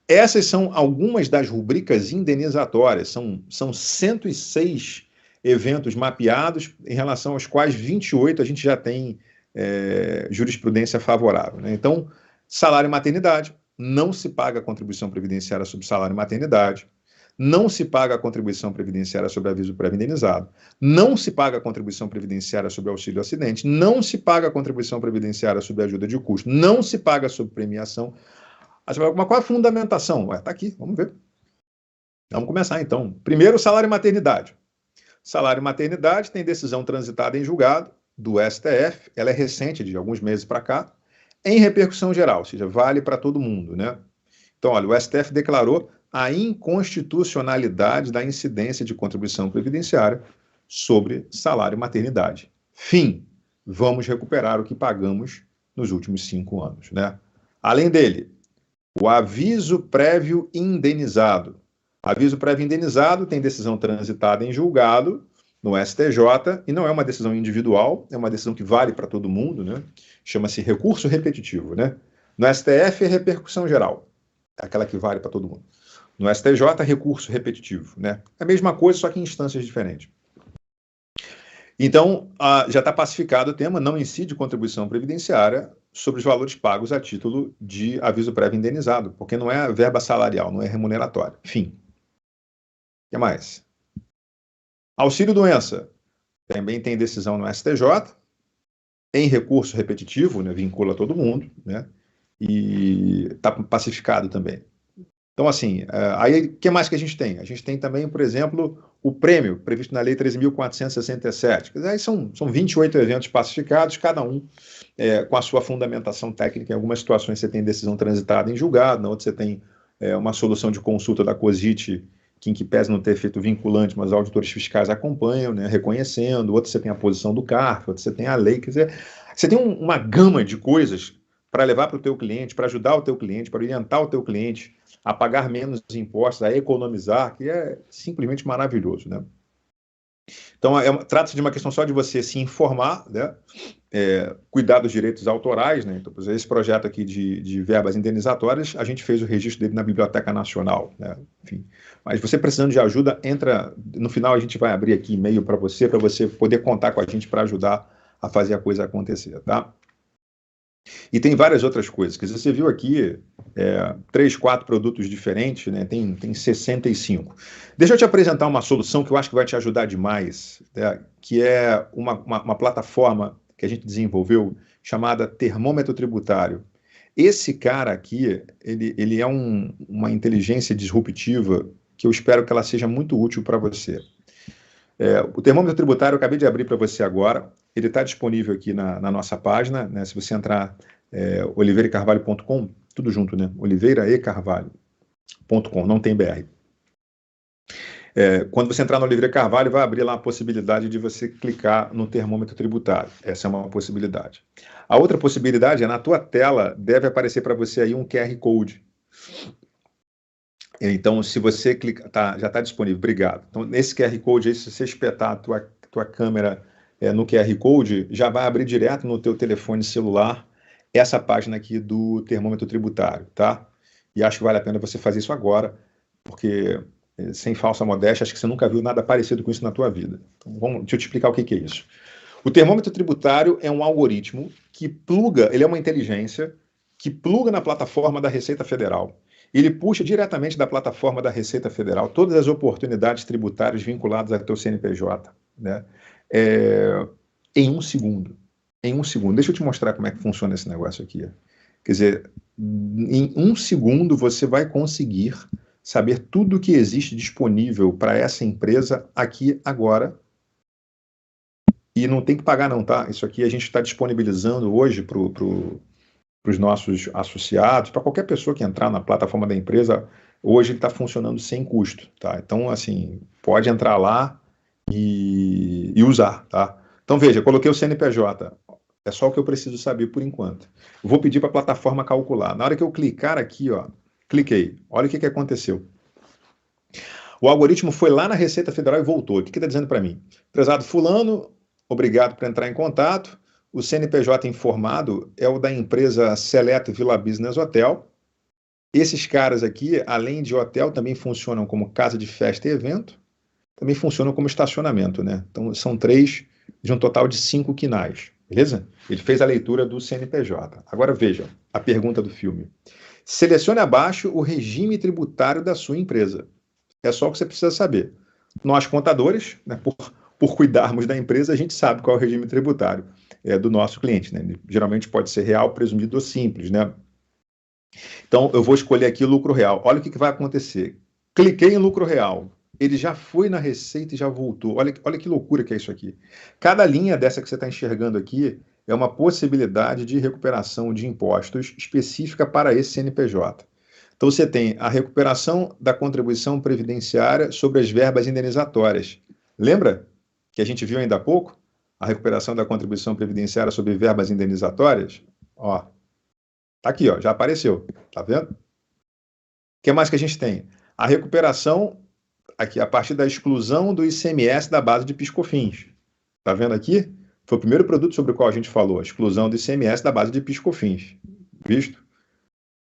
Essas são algumas das rubricas indenizatórias, são 106 eventos mapeados, em relação aos quais 28 a gente já tem jurisprudência favorável, né? Então, salário e maternidade, não se paga a contribuição previdenciária sobre salário e maternidade, não se paga a contribuição previdenciária sobre aviso prévio indenizado, não se paga a contribuição previdenciária sobre auxílio acidente, não se paga a contribuição previdenciária sobre ajuda de custo, não se paga sobre premiação. Mas qual é a fundamentação? Está aqui, vamos ver. Vamos começar então. Primeiro, salário e maternidade. Salário e maternidade tem decisão transitada em julgado do STF, ela é recente, de alguns meses para cá, em repercussão geral, ou seja, vale para todo mundo, né? Então, olha, o STF declarou a inconstitucionalidade da incidência de contribuição previdenciária sobre salário e maternidade. Fim. Vamos recuperar o que pagamos nos últimos 5 anos, né? Além dele, o aviso prévio indenizado. Aviso prévio indenizado tem decisão transitada em julgado no STJ, e não é uma decisão individual, é uma decisão que vale para todo mundo, né? Chama-se recurso repetitivo, né? No STF é repercussão geral, é aquela que vale para todo mundo. No STJ é recurso repetitivo, né? É a mesma coisa, só que em instâncias diferentes. Então, já está pacificado o tema, não incide contribuição previdenciária sobre os valores pagos a título de aviso prévio indenizado, porque não é verba salarial, não é remuneratória. Fim. O que mais? Auxílio-doença, também tem decisão no STJ, em recurso repetitivo, né, vincula todo mundo, né, e está pacificado também. Então, assim, aí o que mais que a gente tem? A gente tem também, por exemplo, o prêmio, previsto na Lei 13.467. Aí são 28 eventos pacificados, cada um com a sua fundamentação técnica. Em algumas situações você tem decisão transitada em julgado, na outra você tem uma solução de consulta da COSIT, que em que pese não ter efeito vinculante, mas auditores fiscais acompanham, né, reconhecendo, outro você tem a posição do CARF, outro você tem a lei, quer dizer, você tem uma gama de coisas para levar para o teu cliente, para ajudar o teu cliente, para orientar o teu cliente a pagar menos impostos, a economizar, que é simplesmente maravilhoso, né? Então, trata-se de uma questão só de você se informar, né? Cuidar dos direitos autorais, né? Então, esse projeto aqui de verbas indenizatórias, a gente fez o registro dele na Biblioteca Nacional, né? Enfim, mas você precisando de ajuda, entra, no final a gente vai abrir aqui e-mail para você poder contar com a gente para ajudar a fazer a coisa acontecer, tá? E tem várias outras coisas, quer dizer, você viu aqui 3, 4 produtos diferentes, né? Tem 65. Deixa eu te apresentar uma solução que eu acho que vai te ajudar demais, né? Que é uma plataforma que a gente desenvolveu chamada Termômetro Tributário. Esse cara aqui, ele é uma inteligência disruptiva que eu espero que ela seja muito útil para você. O termômetro tributário eu acabei de abrir para você agora, ele está disponível aqui na nossa página, né? Se você entrar oliveirecarvalho.com, tudo junto, né? oliveirecarvalho.com, não tem BR. Quando você entrar no Oliveira Carvalho, vai abrir lá a possibilidade de você clicar no termômetro tributário. Essa é uma possibilidade. A outra possibilidade é, na tua tela, deve aparecer para você aí um QR Code. Então, se você clicar, já está disponível, obrigado. Então, nesse QR Code aí, se você espetar a tua câmera no QR Code, já vai abrir direto no teu telefone celular essa página aqui do termômetro tributário, tá? E acho que vale a pena você fazer isso agora, porque, sem falsa modéstia, acho que você nunca viu nada parecido com isso na tua vida. Então, deixa eu te explicar o que é isso. O termômetro tributário é um algoritmo que pluga, ele é uma inteligência que pluga na plataforma da Receita Federal. Ele puxa diretamente da plataforma da Receita Federal todas as oportunidades tributárias vinculadas ao teu CNPJ, né? Em um segundo. Em um segundo. Deixa eu te mostrar como é que funciona esse negócio aqui. Quer dizer, em um segundo você vai conseguir saber tudo que existe disponível para essa empresa aqui agora. E não tem que pagar não, tá? Isso aqui a gente está disponibilizando hoje para os nossos associados, para qualquer pessoa que entrar na plataforma da empresa, hoje ele está funcionando sem custo, tá? Então, assim, pode entrar lá e usar, tá? Então, veja, coloquei o CNPJ, é só o que eu preciso saber por enquanto. Eu vou pedir para a plataforma calcular. Na hora que eu clicar aqui, ó, cliquei, olha o que aconteceu. O algoritmo foi lá na Receita Federal e voltou. O que está dizendo para mim? Prezado fulano, obrigado por entrar em contato. O CNPJ informado é o da empresa Seleto Villa Business Hotel. Esses caras aqui, além de hotel, também funcionam como casa de festa e evento, também funcionam como estacionamento, né? Então, são 3 de um total de 5 quinais, beleza? Ele fez a leitura do CNPJ. Agora veja a pergunta do filme. Selecione abaixo o regime tributário da sua empresa. É só o que você precisa saber. Nós, contadores, né, por cuidarmos da empresa, a gente sabe qual é o regime tributário do nosso cliente, né? Geralmente pode ser real, presumido ou simples, né? Então, eu vou escolher aqui o lucro real. Olha o que vai acontecer. Cliquei em lucro real. Ele já foi na receita e já voltou. Olha que loucura que é isso aqui. Cada linha dessa que você está enxergando aqui é uma possibilidade de recuperação de impostos específica para esse CNPJ. Então, você tem a recuperação da contribuição previdenciária sobre as verbas indenizatórias. Lembra que a gente viu ainda há pouco? A recuperação da contribuição previdenciária sobre verbas indenizatórias? Ó, tá aqui, ó, já apareceu. Tá vendo? O que mais que a gente tem? A recuperação, aqui, a partir da exclusão do ICMS da base de PIS/COFINS. Tá vendo aqui? Foi o primeiro produto sobre o qual a gente falou, a exclusão do ICMS da base de PIS/COFINS. Visto? O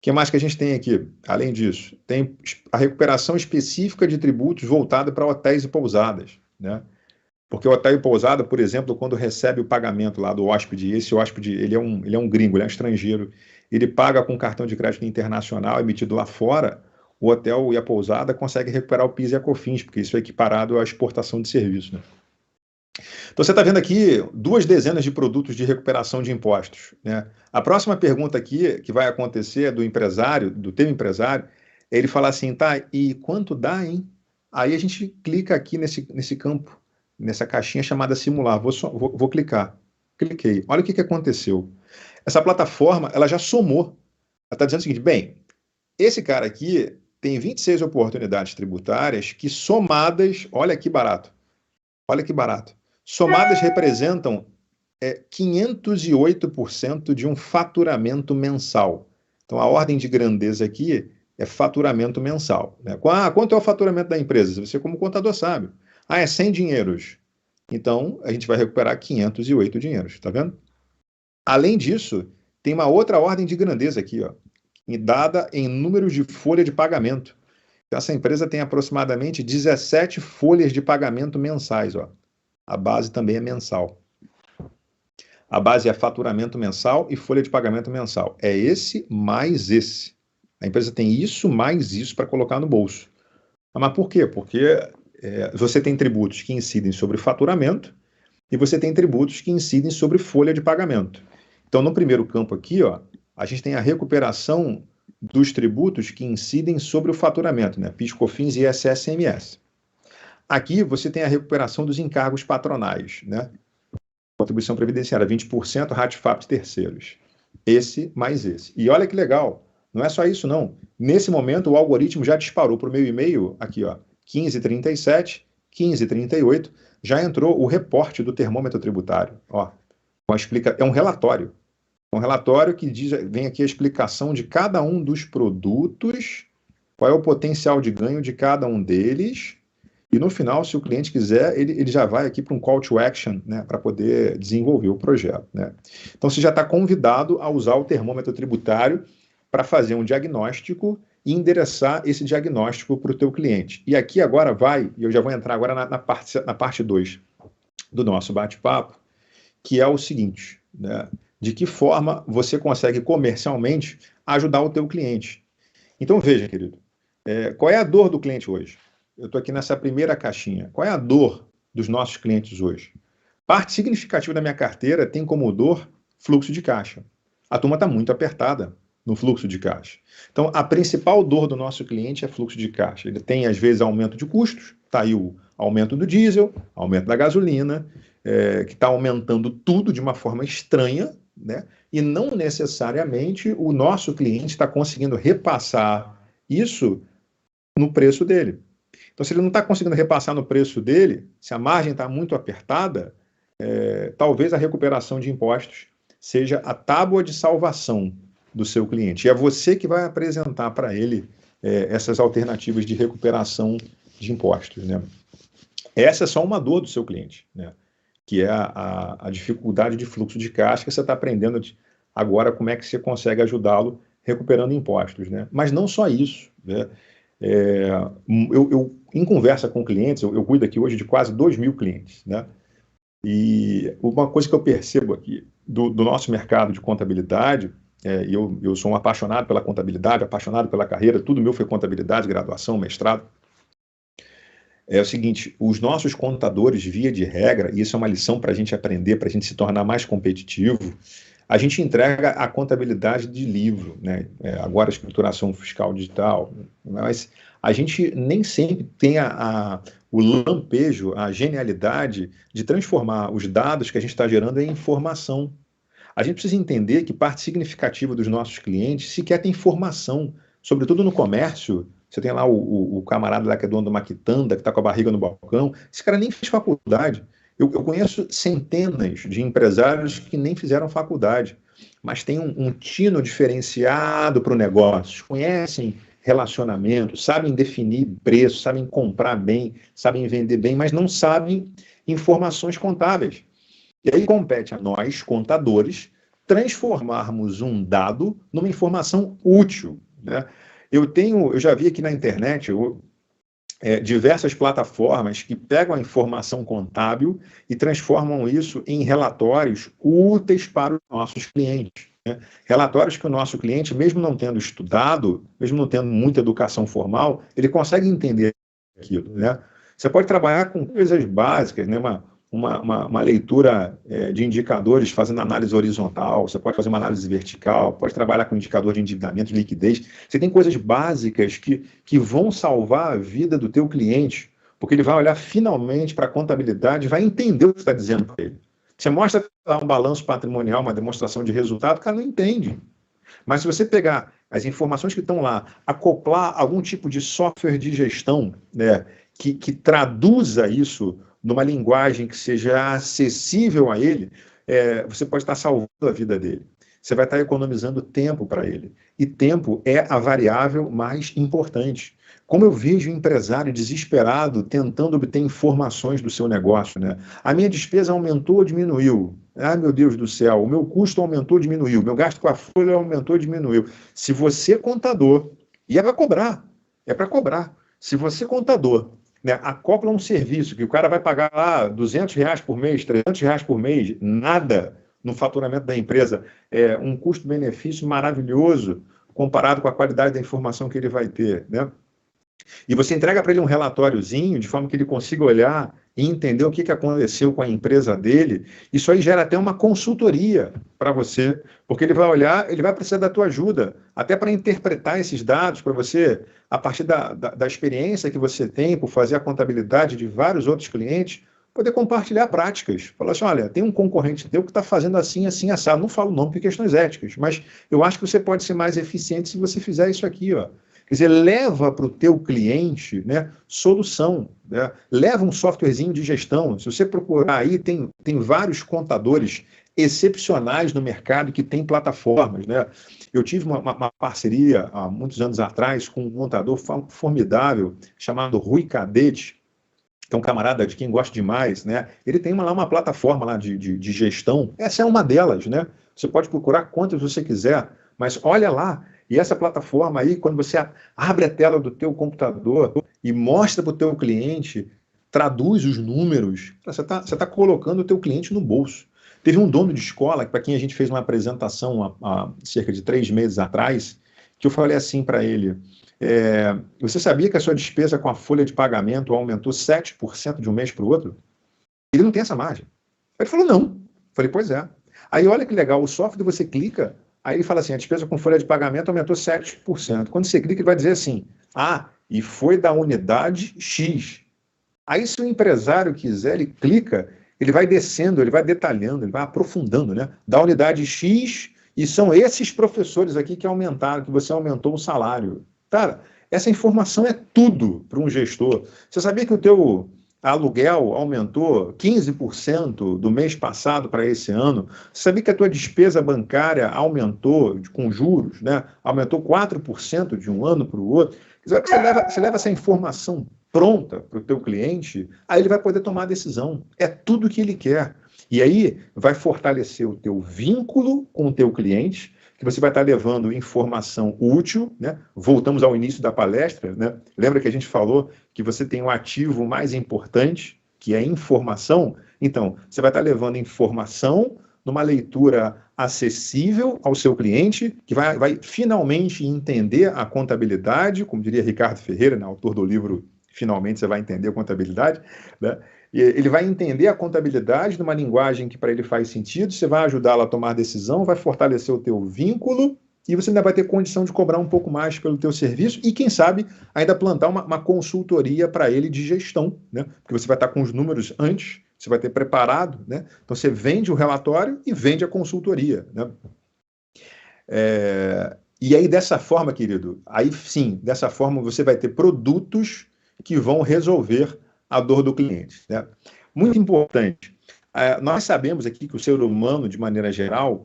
que mais que a gente tem aqui? Além disso, tem a recuperação específica de tributos voltada para hotéis e pousadas, né? Porque o hotel e pousada, por exemplo, quando recebe o pagamento lá do hóspede, esse hóspede, ele é um gringo, ele é um estrangeiro, ele paga com cartão de crédito internacional emitido lá fora, o hotel e a pousada conseguem recuperar o PIS e a COFINS, porque isso é equiparado à exportação de serviço, né? Então, você está vendo aqui 2 dezenas de produtos de recuperação de impostos, né? A próxima pergunta aqui, que vai acontecer do empresário, do teu empresário, é ele falar assim, tá, e quanto dá, hein? Aí a gente clica aqui nesse campo, nessa caixinha chamada simular. Vou clicar. Cliquei. Olha o que aconteceu. Essa plataforma, ela já somou. Ela está dizendo o seguinte, bem, esse cara aqui tem 26 oportunidades tributárias que somadas, olha que barato, somadas representam 508% de um faturamento mensal. Então, a ordem de grandeza aqui é faturamento mensal, né? Quanto é o faturamento da empresa? Você, como contador, sabe. É 100 dinheiros. Então, a gente vai recuperar 508 dinheiros, tá vendo? Além disso, tem uma outra ordem de grandeza aqui, ó, dada em números de folha de pagamento. Então, essa empresa tem aproximadamente 17 folhas de pagamento mensais, ó. A base também é mensal. A base é faturamento mensal e folha de pagamento mensal. É esse mais esse. A empresa tem isso mais isso para colocar no bolso. Mas por quê? Porque você tem tributos que incidem sobre faturamento e você tem tributos que incidem sobre folha de pagamento. Então, no primeiro campo aqui, ó, a gente tem a recuperação dos tributos que incidem sobre o faturamento, né? PIS, COFINS e ISS/CMS. Aqui você tem a recuperação dos encargos patronais, né? Contribuição previdenciária, 20%, RATFAP terceiros. Esse mais esse. E olha que legal, não é só isso não. Nesse momento o algoritmo já disparou para o meu e-mail, aqui ó, 1537, 1538, já entrou o reporte do termômetro tributário. Ó, é um relatório. É um relatório que vem aqui a explicação de cada um dos produtos qual é o potencial de ganho de cada um deles, e no final, se o cliente quiser, ele já vai aqui para um call to action, né, para poder desenvolver o projeto, né? Então, você já está convidado a usar o termômetro tributário para fazer um diagnóstico e endereçar esse diagnóstico para o teu cliente. E aqui agora e eu já vou entrar agora na parte 2 do nosso bate-papo, que é o seguinte, né? De que forma você consegue comercialmente ajudar o teu cliente. Então, veja, querido, qual é a dor do cliente hoje? Eu estou aqui nessa primeira caixinha. Qual é a dor dos nossos clientes hoje? Parte significativa da minha carteira tem como dor fluxo de caixa. A turma está muito apertada no fluxo de caixa. Então, a principal dor do nosso cliente é fluxo de caixa. Ele tem, às vezes, aumento de custos, está aí o aumento do diesel, aumento da gasolina, que está aumentando tudo de uma forma estranha, né? E não necessariamente o nosso cliente está conseguindo repassar isso no preço dele. Então, se ele não está conseguindo repassar no preço dele, se a margem está muito apertada, talvez a recuperação de impostos seja a tábua de salvação do seu cliente. E é você que vai apresentar para ele essas alternativas de recuperação de impostos, né? Essa é só uma dor do seu cliente, né? Que é a dificuldade de fluxo de caixa, que você está aprendendo agora como é que você consegue ajudá-lo recuperando impostos, né? Mas não só isso, né? Eu em conversa com clientes, eu cuido aqui hoje de quase 2.000 clientes, né? E uma coisa que eu percebo aqui do nosso mercado de contabilidade, eu sou um apaixonado pela contabilidade, apaixonado pela carreira, tudo meu foi contabilidade, graduação, mestrado. É o seguinte, os nossos contadores, via de regra, e isso é uma lição para a gente aprender, para a gente se tornar mais competitivo, a gente entrega a contabilidade de livro, né? Agora a escrituração fiscal digital, mas a gente nem sempre tem o lampejo, a genialidade de transformar os dados que a gente está gerando em informação. A gente precisa entender que parte significativa dos nossos clientes sequer tem informação, sobretudo no comércio. Você tem lá o camarada lá que é dono de uma quitanda, que está com a barriga no balcão. Esse cara nem fez faculdade. Eu conheço centenas de empresários que nem fizeram faculdade, mas têm um tino diferenciado para o negócio, conhecem relacionamento, sabem definir preço, sabem comprar bem, sabem vender bem, mas não sabem informações contábeis. E aí compete a nós, contadores, transformarmos um dado numa informação útil, né? Eu já vi aqui na internet diversas plataformas que pegam a informação contábil e transformam isso em relatórios úteis para os nossos clientes, né? Relatórios que o nosso cliente, mesmo não tendo estudado, mesmo não tendo muita educação formal, ele consegue entender aquilo, né? Você pode trabalhar com coisas básicas, né? Uma leitura de indicadores fazendo análise horizontal, você pode fazer uma análise vertical, pode trabalhar com indicador de endividamento, de liquidez. Você tem coisas básicas que vão salvar a vida do teu cliente, porque ele vai olhar finalmente para a contabilidade e vai entender o que você está dizendo para ele. Você mostra um balanço patrimonial, uma demonstração de resultado, o cara não entende. Mas se você pegar as informações que estão lá, acoplar algum tipo de software de gestão, né, que traduza isso numa linguagem que seja acessível a ele, você pode estar salvando a vida dele. Você vai estar economizando tempo para ele. E tempo é a variável mais importante. Como eu vejo um empresário desesperado tentando obter informações do seu negócio, né? A minha despesa aumentou ou diminuiu? Ah, meu Deus do céu, o meu custo aumentou ou diminuiu? Meu gasto com a folha aumentou ou diminuiu? Se você é contador, e é para cobrar, se você é contador, né, acopla um serviço que o cara vai pagar lá R$200 por mês, R$300 por mês, nada no faturamento da empresa, um custo-benefício maravilhoso comparado com a qualidade da informação que ele vai ter, né? E você entrega para ele um relatóriozinho de forma que ele consiga olhar e entender o que aconteceu com a empresa dele. Isso aí gera até uma consultoria para você, porque ele vai olhar, ele vai precisar da tua ajuda, até para interpretar esses dados para você, a partir da experiência que você tem por fazer a contabilidade de vários outros clientes, poder compartilhar práticas. Falar assim, olha, tem um concorrente teu que está fazendo assim, assim, assado. Não falo o nome por questões éticas, mas eu acho que você pode ser mais eficiente se você fizer isso aqui, ó. Quer dizer, leva para o teu cliente, né, solução, né? Leva um softwarezinho de gestão. Se você procurar aí, tem vários contadores excepcionais no mercado que tem plataformas, né? Eu tive uma parceria há muitos anos atrás com um montador formidável chamado Rui Cadete, que é um camarada de quem gosta demais, né? Ele tem lá uma plataforma lá de gestão. Essa é uma delas, né? Você pode procurar quantas você quiser, mas olha lá. E essa plataforma aí, quando você abre a tela do teu computador e mostra para o teu cliente, traduz os números, você tá colocando o teu cliente no bolso. Teve um dono de escola, para quem a gente fez uma apresentação há cerca de 3 meses atrás, que eu falei assim para ele, você sabia que a sua despesa com a folha de pagamento aumentou 7% de um mês para o outro? Ele não tem essa margem. Ele falou, não. Eu falei, pois é. Aí olha que legal, o software você clica, aí ele fala assim, a despesa com folha de pagamento aumentou 7%. Quando você clica, ele vai dizer assim, e foi da unidade X. Aí se o empresário quiser, ele clica, ele vai descendo, ele vai detalhando, ele vai aprofundando, né? Da unidade X, e são esses professores aqui que aumentaram, que você aumentou o salário. Cara, essa informação é tudo para um gestor. Você sabia que o teu aluguel aumentou 15% do mês passado para esse ano? Você sabia que a tua despesa bancária aumentou com juros, né? Aumentou 4% de um ano para o outro? Você leva essa informação pronta para o teu cliente, aí ele vai poder tomar a decisão. É tudo que ele quer. E aí vai fortalecer o teu vínculo com o teu cliente, que você vai estar levando informação útil, né? Voltamos ao início da palestra, né? Lembra que a gente falou que você tem um ativo mais importante, que é informação? Então, você vai estar levando informação numa leitura acessível ao seu cliente, que vai finalmente entender a contabilidade, como diria Ricardo Ferreira, né, autor do livro Finalmente Você Vai Entender a Contabilidade, né? E ele vai entender a contabilidade numa linguagem que para ele faz sentido, você vai ajudá-lo a tomar decisão, vai fortalecer o teu vínculo e você ainda vai ter condição de cobrar um pouco mais pelo teu serviço e, quem sabe, ainda plantar uma consultoria para ele de gestão, né? Porque você vai estar com os números antes, você vai ter preparado, né? Então você vende o relatório e vende a consultoria, né? E aí dessa forma, querido, aí sim, dessa forma você vai ter produtos que vão resolver a dor do cliente, né? Muito importante, nós sabemos aqui que o ser humano, de maneira geral,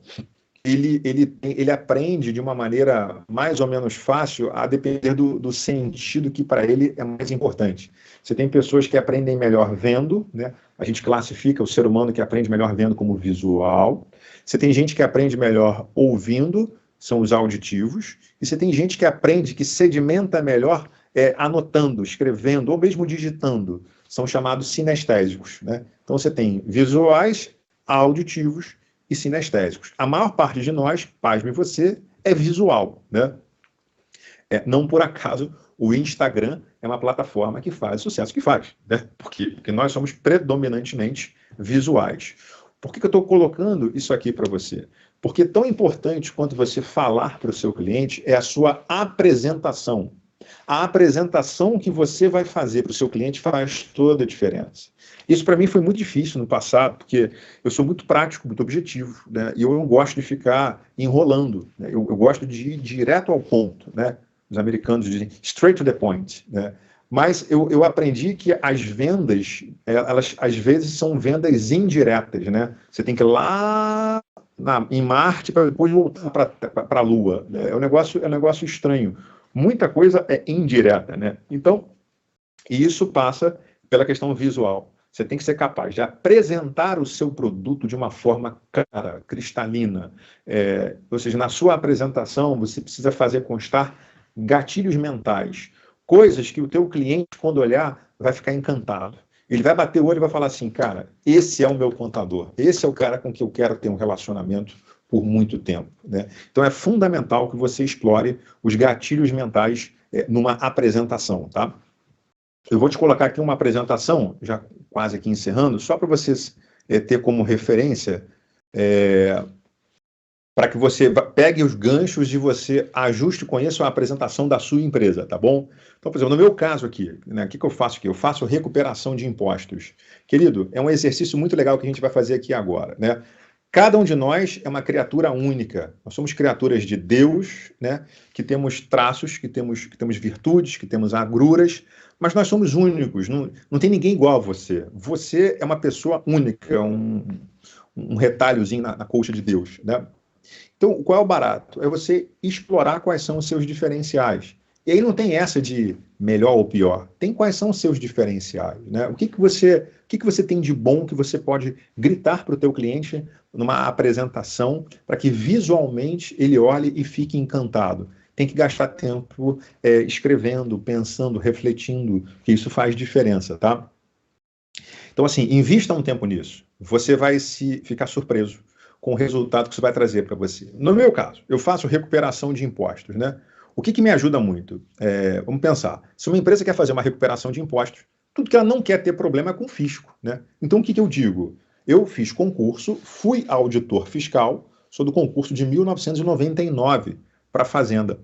ele aprende de uma maneira mais ou menos fácil a depender do sentido que para ele é mais importante. Você tem pessoas que aprendem melhor vendo, né? A gente classifica o ser humano que aprende melhor vendo como visual. Você tem gente que aprende melhor ouvindo, são os auditivos. E você tem gente que aprende, que sedimenta melhor anotando, escrevendo ou mesmo digitando. São chamados sinestésicos, né? Então você tem visuais, auditivos e sinestésicos. A maior parte de nós, pasme você, é visual, né? Não por acaso o Instagram é uma plataforma que faz o sucesso que faz, né? Por quê? Porque nós somos predominantemente visuais. Por que eu estou colocando isso aqui para você? Porque tão importante quanto você falar para o seu cliente é a sua apresentação. A apresentação que você vai fazer para o seu cliente faz toda a diferença. Isso para mim foi muito difícil no passado, porque eu sou muito prático, muito objetivo, né? E eu não gosto de ficar enrolando, né? Eu gosto de ir direto ao ponto, né? Os americanos dizem straight to the point, né? Mas eu aprendi que as vendas, elas às vezes são vendas indiretas, né? Você tem que ir lá em Marte para depois voltar para a Lua. É um negócio estranho. Muita coisa é indireta, né? Então, isso passa pela questão visual. Você tem que ser capaz de apresentar o seu produto de uma forma clara, cristalina. Ou seja, na sua apresentação, você precisa fazer constar gatilhos mentais, coisas que o teu cliente, quando olhar, vai ficar encantado. Ele vai bater o olho e vai falar assim, cara, esse é o meu contador, esse é o cara com quem eu quero ter um relacionamento por muito tempo, né? Então é fundamental que você explore os gatilhos mentais numa apresentação, tá? Eu vou te colocar aqui uma apresentação, já quase aqui encerrando, só para vocês ter como referência, para que você pegue os ganchos e você ajuste e conheça a apresentação da sua empresa, tá bom? Então, por exemplo, no meu caso aqui, né, o que eu faço aqui? Eu faço recuperação de impostos. Querido, é um exercício muito legal que a gente vai fazer aqui agora, né? Cada um de nós é uma criatura única. Nós somos criaturas de Deus, né? Que temos traços, que temos virtudes, que temos agruras, mas nós somos únicos. Não tem ninguém igual a você. Você é uma pessoa única, um retalhozinho na coxa de Deus, né? Então, qual é o barato? É você explorar quais são os seus diferenciais. E aí não tem essa de melhor ou pior. Tem quais são os seus diferenciais, né? O que você tem de bom que você pode gritar para o teu cliente numa apresentação para que visualmente ele olhe e fique encantado. Tem que gastar tempo escrevendo, pensando, refletindo, que isso faz diferença, tá? Então, assim, invista um tempo nisso. Você vai ficar surpreso com o resultado que isso vai trazer para você. No meu caso, eu faço recuperação de impostos, né? O que me ajuda muito? Vamos pensar, se uma empresa quer fazer uma recuperação de impostos, tudo que ela não quer ter problema é com o fisco, né? Então, o que eu digo? Eu fiz concurso, fui auditor fiscal, sou do concurso de 1999 para a Fazenda.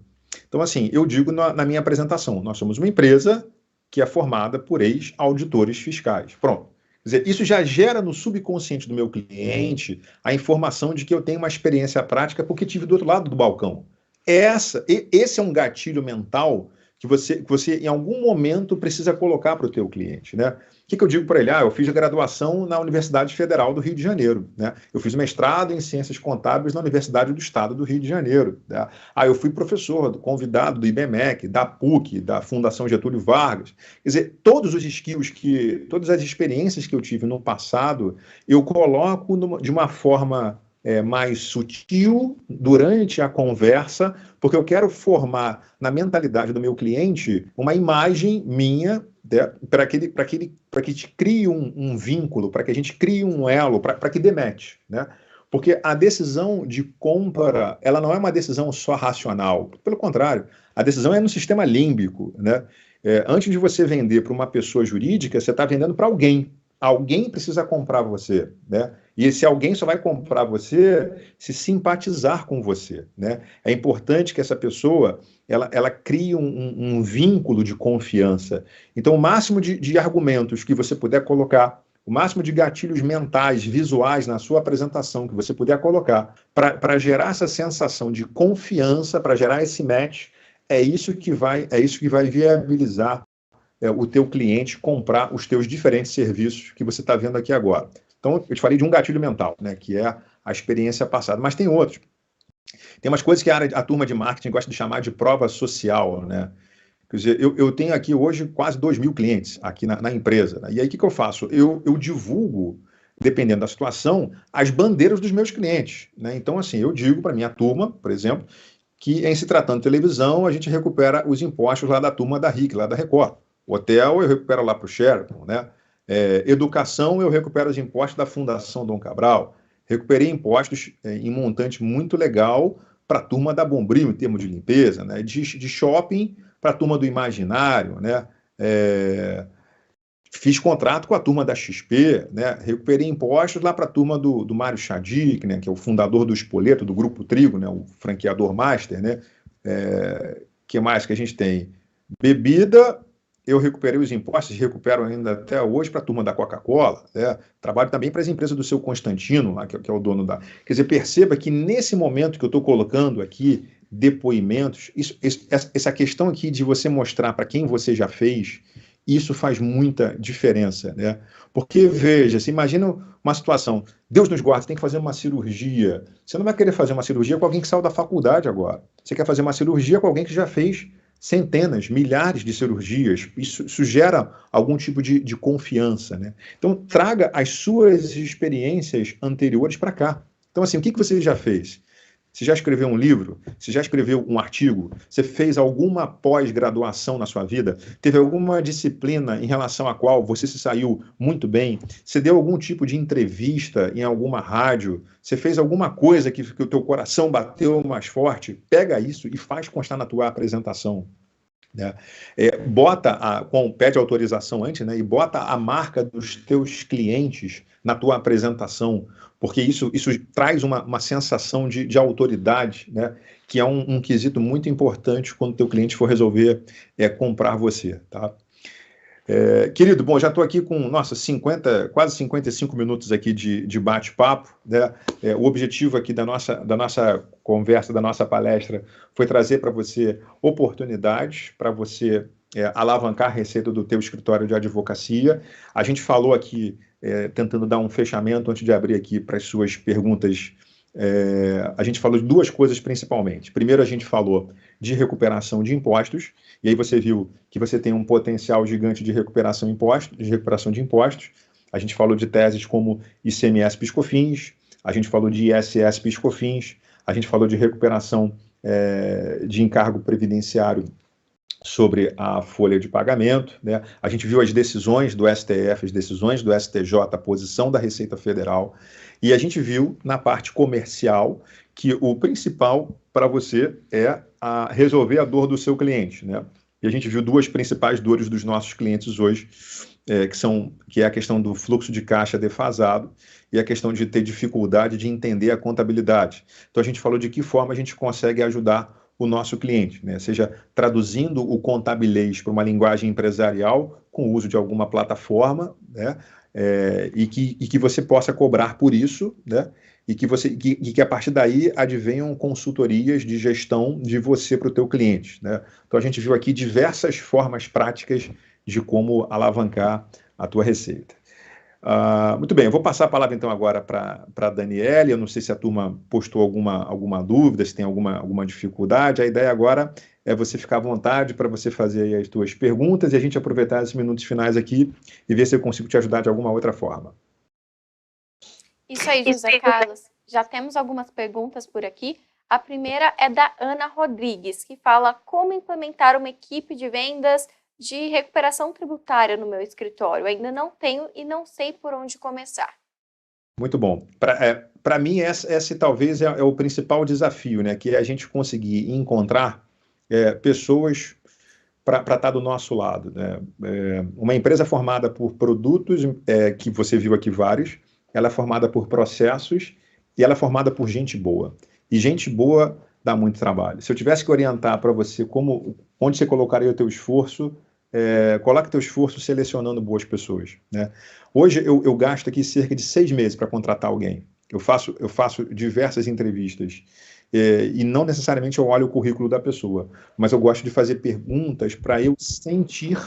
Então, assim, eu digo na minha apresentação, nós somos uma empresa que é formada por ex-auditores fiscais. Pronto. Quer dizer, isso já gera no subconsciente do meu cliente a informação de que eu tenho uma experiência prática porque tive do outro lado do balcão. Esse é um gatilho mental que você em algum momento precisa colocar para o teu cliente, né? O que eu digo para ele? Eu fiz a graduação na Universidade Federal do Rio de Janeiro, né? Eu fiz mestrado em Ciências Contábeis na Universidade do Estado do Rio de Janeiro, né? Eu fui professor, convidado do IBMEC, da PUC, da Fundação Getúlio Vargas. Quer dizer, todos os skills todas as experiências que eu tive no passado, eu coloco de uma forma mais sutil durante a conversa, porque eu quero formar na mentalidade do meu cliente uma imagem minha para que te crie um vínculo, para que a gente crie um elo, para que dê match, né? Porque a decisão de compra, ela não é uma decisão só racional. Pelo contrário, a decisão é no sistema límbico, né? Antes de você vender para uma pessoa jurídica, você está vendendo para alguém. Alguém precisa comprar você, né? E esse alguém só vai comprar você se simpatizar com você, né? É importante que essa pessoa ela crie um vínculo de confiança. Então, o máximo de argumentos que você puder colocar, o máximo de gatilhos mentais, visuais na sua apresentação que você puder colocar para gerar essa sensação de confiança, para gerar esse match, é isso que vai viabilizar o teu cliente comprar os teus diferentes serviços que você está vendo aqui agora. Então, eu te falei de um gatilho mental, né, que é a experiência passada, mas tem outros. Tem umas coisas que a turma de marketing gosta de chamar de prova social, né? Quer dizer, eu tenho aqui hoje quase 2.000 clientes aqui na empresa, né? E aí o que eu faço? Eu divulgo, dependendo da situação, as bandeiras dos meus clientes, né? Então, assim, eu digo para minha turma, por exemplo, que em se tratando de televisão, a gente recupera os impostos lá da turma da RIC, lá da Record. Hotel, eu recupero lá para o Sheraton, né? Educação, eu recupero os impostos da Fundação Dom Cabral. Recuperei impostos em montante muito legal para a turma da Bombril, em termos de limpeza, né? De shopping para a turma do Imaginário, né? Fiz contrato com a turma da XP, né? Recuperei impostos lá para a turma do Mário Chadic, né? Que é o fundador do Spoleto, do Grupo Trigo, né? O franqueador master, né? Que mais que a gente tem? Bebida, eu recuperei os impostos, recupero ainda até hoje para a turma da Coca-Cola, né? Trabalho também para as empresas do seu Constantino, lá, que é o dono da... Quer dizer, perceba que nesse momento que eu estou colocando aqui depoimentos, essa questão aqui de você mostrar para quem você já fez, isso faz muita diferença, né? Porque, veja, se imagina uma situação, Deus nos guarde, você tem que fazer uma cirurgia. Você não vai querer fazer uma cirurgia com alguém que saiu da faculdade agora. Você quer fazer uma cirurgia com alguém que já fez centenas, milhares de cirurgias. Isso gera algum tipo de confiança, né? Então, traga as suas experiências anteriores para cá. Então, assim, o que você já fez? Você já escreveu um livro? Você já escreveu um artigo? Você fez alguma pós-graduação na sua vida? Teve alguma disciplina em relação à qual você se saiu muito bem? Você deu algum tipo de entrevista em alguma rádio? Você fez alguma coisa que o teu coração bateu mais forte? Pega isso e faz constar na tua apresentação, né? Pede autorização antes, né? E bota a marca dos teus clientes na tua apresentação, porque isso traz uma sensação de autoridade, né? Que é um quesito muito importante quando o teu cliente for resolver comprar você, tá? Querido, bom, já estou aqui com, nossa, quase 55 minutos aqui de bate-papo, né? O objetivo aqui da nossa conversa, da nossa palestra, foi trazer para você oportunidades para você alavancar a receita do teu escritório de advocacia. A gente falou aqui tentando dar um fechamento antes de abrir aqui para as suas perguntas. A gente falou de duas coisas principalmente. Primeiro, a gente falou de recuperação de impostos, e aí você viu que você tem um potencial gigante de recuperação de impostos. A gente falou de teses como ICMS PIS/COFINS, a gente falou de ISS PIS/COFINS, a gente falou de recuperação de encargo previdenciário sobre a folha de pagamento, né? A gente viu as decisões do STF, as decisões do STJ, a posição da Receita Federal, e a gente viu na parte comercial que o principal para você é resolver a dor do seu cliente, né? E a gente viu duas principais dores dos nossos clientes hoje, que é a questão do fluxo de caixa defasado e a questão de ter dificuldade de entender a contabilidade. Então a gente falou de que forma a gente consegue ajudar o nosso cliente, né? Seja traduzindo o contabilês para uma linguagem empresarial com o uso de alguma plataforma, né? E que você possa cobrar por isso, né? E que a partir daí advenham consultorias de gestão de você para o teu cliente, né? Então a gente viu aqui diversas formas práticas de como alavancar a tua receita. Muito bem, eu vou passar a palavra então agora para a Daniele. Eu não sei se a turma postou alguma dúvida, se tem alguma dificuldade. A ideia agora é você ficar à vontade para você fazer aí as tuas perguntas e a gente aproveitar esses minutos finais aqui e ver se eu consigo te ajudar de alguma outra forma. Isso aí, José Carlos. Já temos algumas perguntas por aqui. A primeira é da Ana Rodrigues, que fala como implementar uma equipe de vendas de recuperação tributária no meu escritório. Ainda não tenho e não sei por onde começar. Muito bom. Para mim, esse talvez é o principal desafio, né? Que é a gente conseguir encontrar pessoas para estar do nosso lado, né? Uma empresa formada por produtos, que você viu aqui vários, ela é formada por processos e ela é formada por gente boa. E gente boa dá muito trabalho. Se eu tivesse que orientar para você onde você colocaria o teu esforço, coloque teu esforço selecionando boas pessoas, né? Hoje eu gasto aqui cerca de 6 meses para contratar alguém. Eu faço diversas entrevistas e não necessariamente eu olho o currículo da pessoa, mas eu gosto de fazer perguntas para eu sentir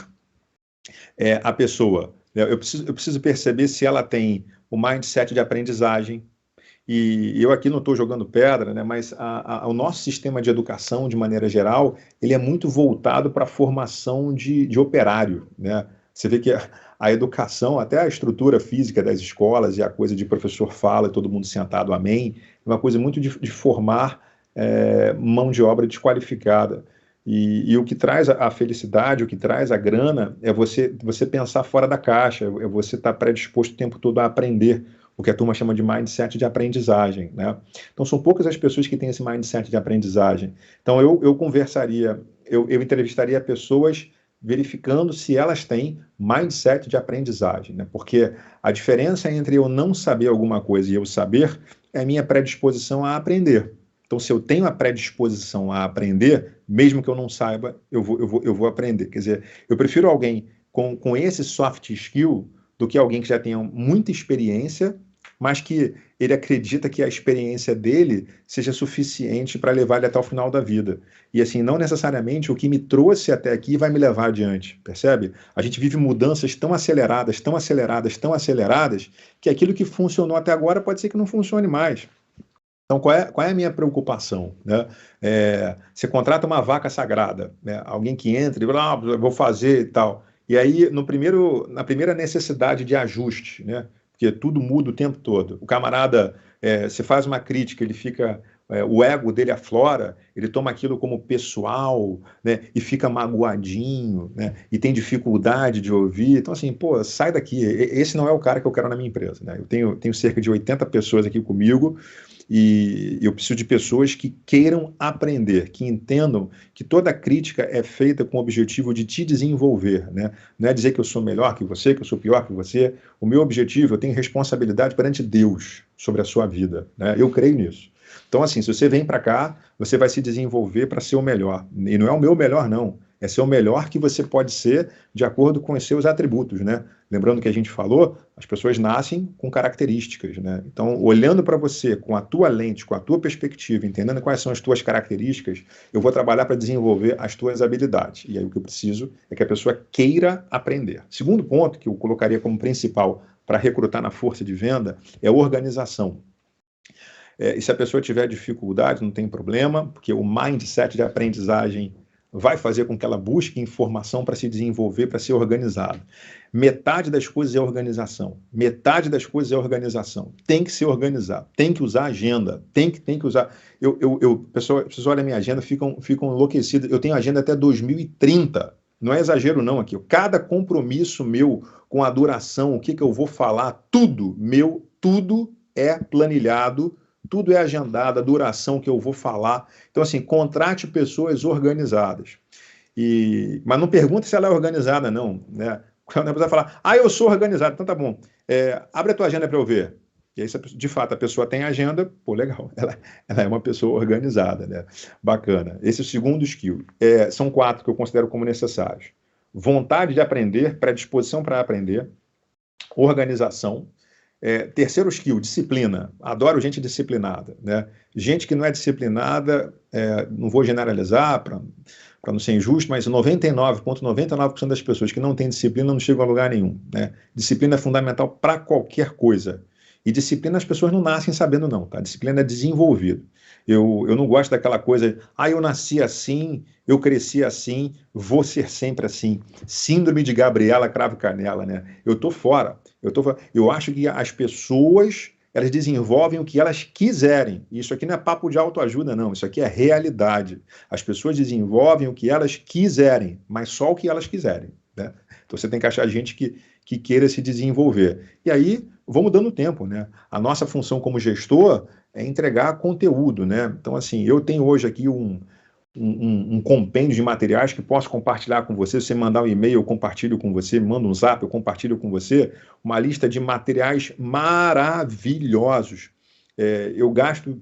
a pessoa. Eu preciso perceber se ela tem o mindset de aprendizagem. E eu aqui não estou jogando pedra, né, mas o nosso sistema de educação, de maneira geral, ele é muito voltado para a formação de operário, né? Você vê que a educação, até a estrutura física das escolas e a coisa de professor fala e todo mundo sentado, amém, é uma coisa muito de formar mão de obra desqualificada. E o que traz a felicidade, o que traz a grana, é você pensar fora da caixa, é você estar predisposto o tempo todo a aprender, o que a turma chama de mindset de aprendizagem, né? Então, são poucas as pessoas que têm esse mindset de aprendizagem. Então, eu entrevistaria pessoas verificando se elas têm mindset de aprendizagem, né? Porque a diferença entre eu não saber alguma coisa e eu saber é a minha predisposição a aprender. Então, se eu tenho a predisposição a aprender, mesmo que eu não saiba, eu vou aprender. Quer dizer, eu prefiro alguém com esse soft skill do que alguém que já tenha muita experiência, mas que ele acredita que a experiência dele seja suficiente para levar ele até o final da vida. E assim, não necessariamente o que me trouxe até aqui vai me levar adiante, percebe? A gente vive mudanças tão aceleradas, tão aceleradas, tão aceleradas, que aquilo que funcionou até agora pode ser que não funcione mais. Então, qual é a minha preocupação, né? Você contrata uma vaca sagrada, né? Alguém que entra e fala, vou fazer e tal. E aí, na primeira necessidade de ajuste, né? Porque tudo muda o tempo todo. O camarada, você faz uma crítica, ele fica, o ego dele aflora, ele toma aquilo como pessoal, né? E fica magoadinho, né? E tem dificuldade de ouvir. Então, assim, pô, sai daqui. Esse não é o cara que eu quero na minha empresa, né? Eu tenho cerca de 80 pessoas aqui comigo, e eu preciso de pessoas que queiram aprender, que entendam que toda crítica é feita com o objetivo de te desenvolver, né? Não é dizer que eu sou melhor que você, que eu sou pior que você. O meu objetivo, eu tenho responsabilidade perante Deus sobre a sua vida, né? Eu creio nisso. Então, assim, se você vem para cá, você vai se desenvolver para ser o melhor. E não é o meu melhor, não. É ser o melhor que você pode ser de acordo com os seus atributos, né? Lembrando que a gente falou, as pessoas nascem com características, né? Então, olhando para você com a tua lente, com a tua perspectiva, entendendo quais são as tuas características, eu vou trabalhar para desenvolver as tuas habilidades. E aí o que eu preciso é que a pessoa queira aprender. Segundo ponto, que eu colocaria como principal para recrutar na força de venda é organização. E se a pessoa tiver dificuldade, não tem problema, porque o mindset de aprendizagem vai fazer com que ela busque informação para se desenvolver, para ser organizado. Metade das coisas é organização. Metade das coisas é organização. Tem que ser organizado, tem que usar agenda, tem que usar... Pessoas olham a minha agenda, ficam enlouquecidas. Eu tenho agenda até 2030. Não é exagero não aqui. Cada compromisso meu com a duração, o que eu vou falar, tudo é planilhado, tudo é agendado, a duração que eu vou falar. Então, assim, contrate pessoas organizadas. Mas não pergunte se ela é organizada, não. Né? Quando a pessoa falar, eu sou organizado, então tá bom. Abre a tua agenda para eu ver. E aí, de fato, a pessoa tem agenda, pô, legal. Ela é uma pessoa organizada, né? Bacana. Esse é o segundo skill. São 4 que eu considero como necessários. Vontade de aprender, predisposição para aprender, organização. Terceiro skill, disciplina. Adoro gente disciplinada. Né? Gente que não é disciplinada, não vou generalizar para não ser injusto, mas 99,99% das pessoas que não têm disciplina não chegam a lugar nenhum. Né? Disciplina é fundamental para qualquer coisa. E disciplina as pessoas não nascem sabendo não, tá? Disciplina é desenvolvido. Eu não gosto daquela coisa, eu nasci assim, eu cresci assim, vou ser sempre assim. Síndrome de Gabriela Cravo Canela, né? Eu tô fora. Eu acho que as pessoas, elas desenvolvem o que elas quiserem. Isso aqui não é papo de autoajuda, não. Isso aqui é realidade. As pessoas desenvolvem o que elas quiserem, mas só o que elas quiserem, né? Então você tem que achar gente que queira se desenvolver. E aí, vamos dando tempo, né? A nossa função como gestor é entregar conteúdo, né? Então, assim, eu tenho hoje aqui um compêndio de materiais que posso compartilhar com você. Se você mandar um e-mail, eu compartilho com você. Manda um zap, eu compartilho com você. Uma lista de materiais maravilhosos. Eu gasto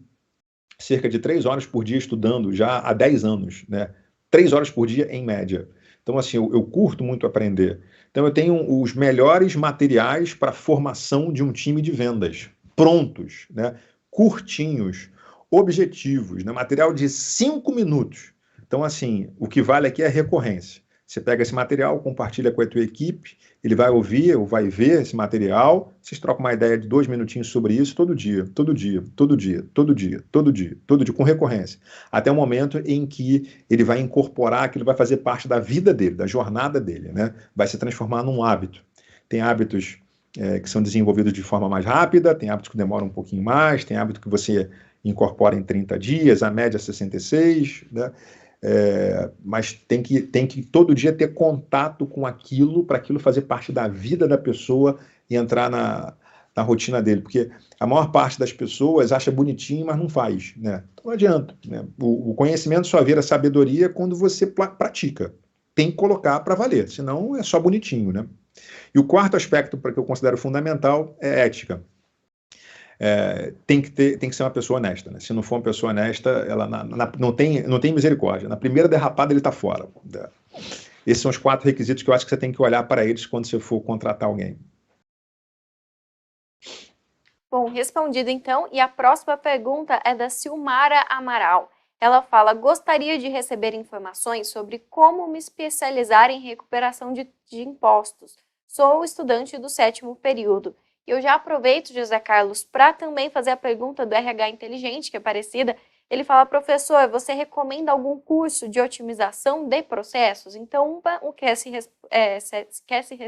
cerca de 3 horas por dia estudando já há 10 anos, né? 3 horas por dia em média. Então, assim, eu curto muito aprender. Então, eu tenho os melhores materiais para a formação de um time de vendas, prontos, né? Curtinhos, objetivos, né? Material de 5 minutos. Então, assim, o que vale aqui é a recorrência. Você pega esse material, compartilha com a tua equipe, ele vai ouvir ou vai ver esse material, vocês trocam uma ideia de 2 minutinhos sobre isso todo dia, com recorrência. Até o momento em que ele vai incorporar, que ele vai fazer parte da vida dele, da jornada dele, né? Vai se transformar num hábito. Tem hábitos que são desenvolvidos de forma mais rápida, tem hábitos que demoram um pouquinho mais, tem hábito que você incorpora em 30 dias, a média é 66, né? Mas tem que todo dia ter contato com aquilo, para aquilo fazer parte da vida da pessoa e entrar na rotina dele, porque a maior parte das pessoas acha bonitinho, mas não faz, né? Então não adianta, né? O conhecimento só vira sabedoria quando você pratica. Tem que colocar para valer, senão é só bonitinho, né? E o quarto aspecto que eu considero fundamental é ética. Tem que ser uma pessoa honesta, né? Se não for uma pessoa honesta, ela não tem misericórdia. Na primeira derrapada, ele está fora. Esses são os 4 requisitos que eu acho que você tem que olhar para eles quando você for contratar alguém. Bom, respondido então. E a próxima pergunta é da Silmara Amaral. Ela fala, gostaria de receber informações sobre como me especializar em recuperação de impostos. Sou estudante do 7º período. E eu já aproveito, José Carlos, para também fazer a pergunta do RH Inteligente, que é parecida. Ele fala, professor, você recomenda algum curso de otimização de processos? Então, quer se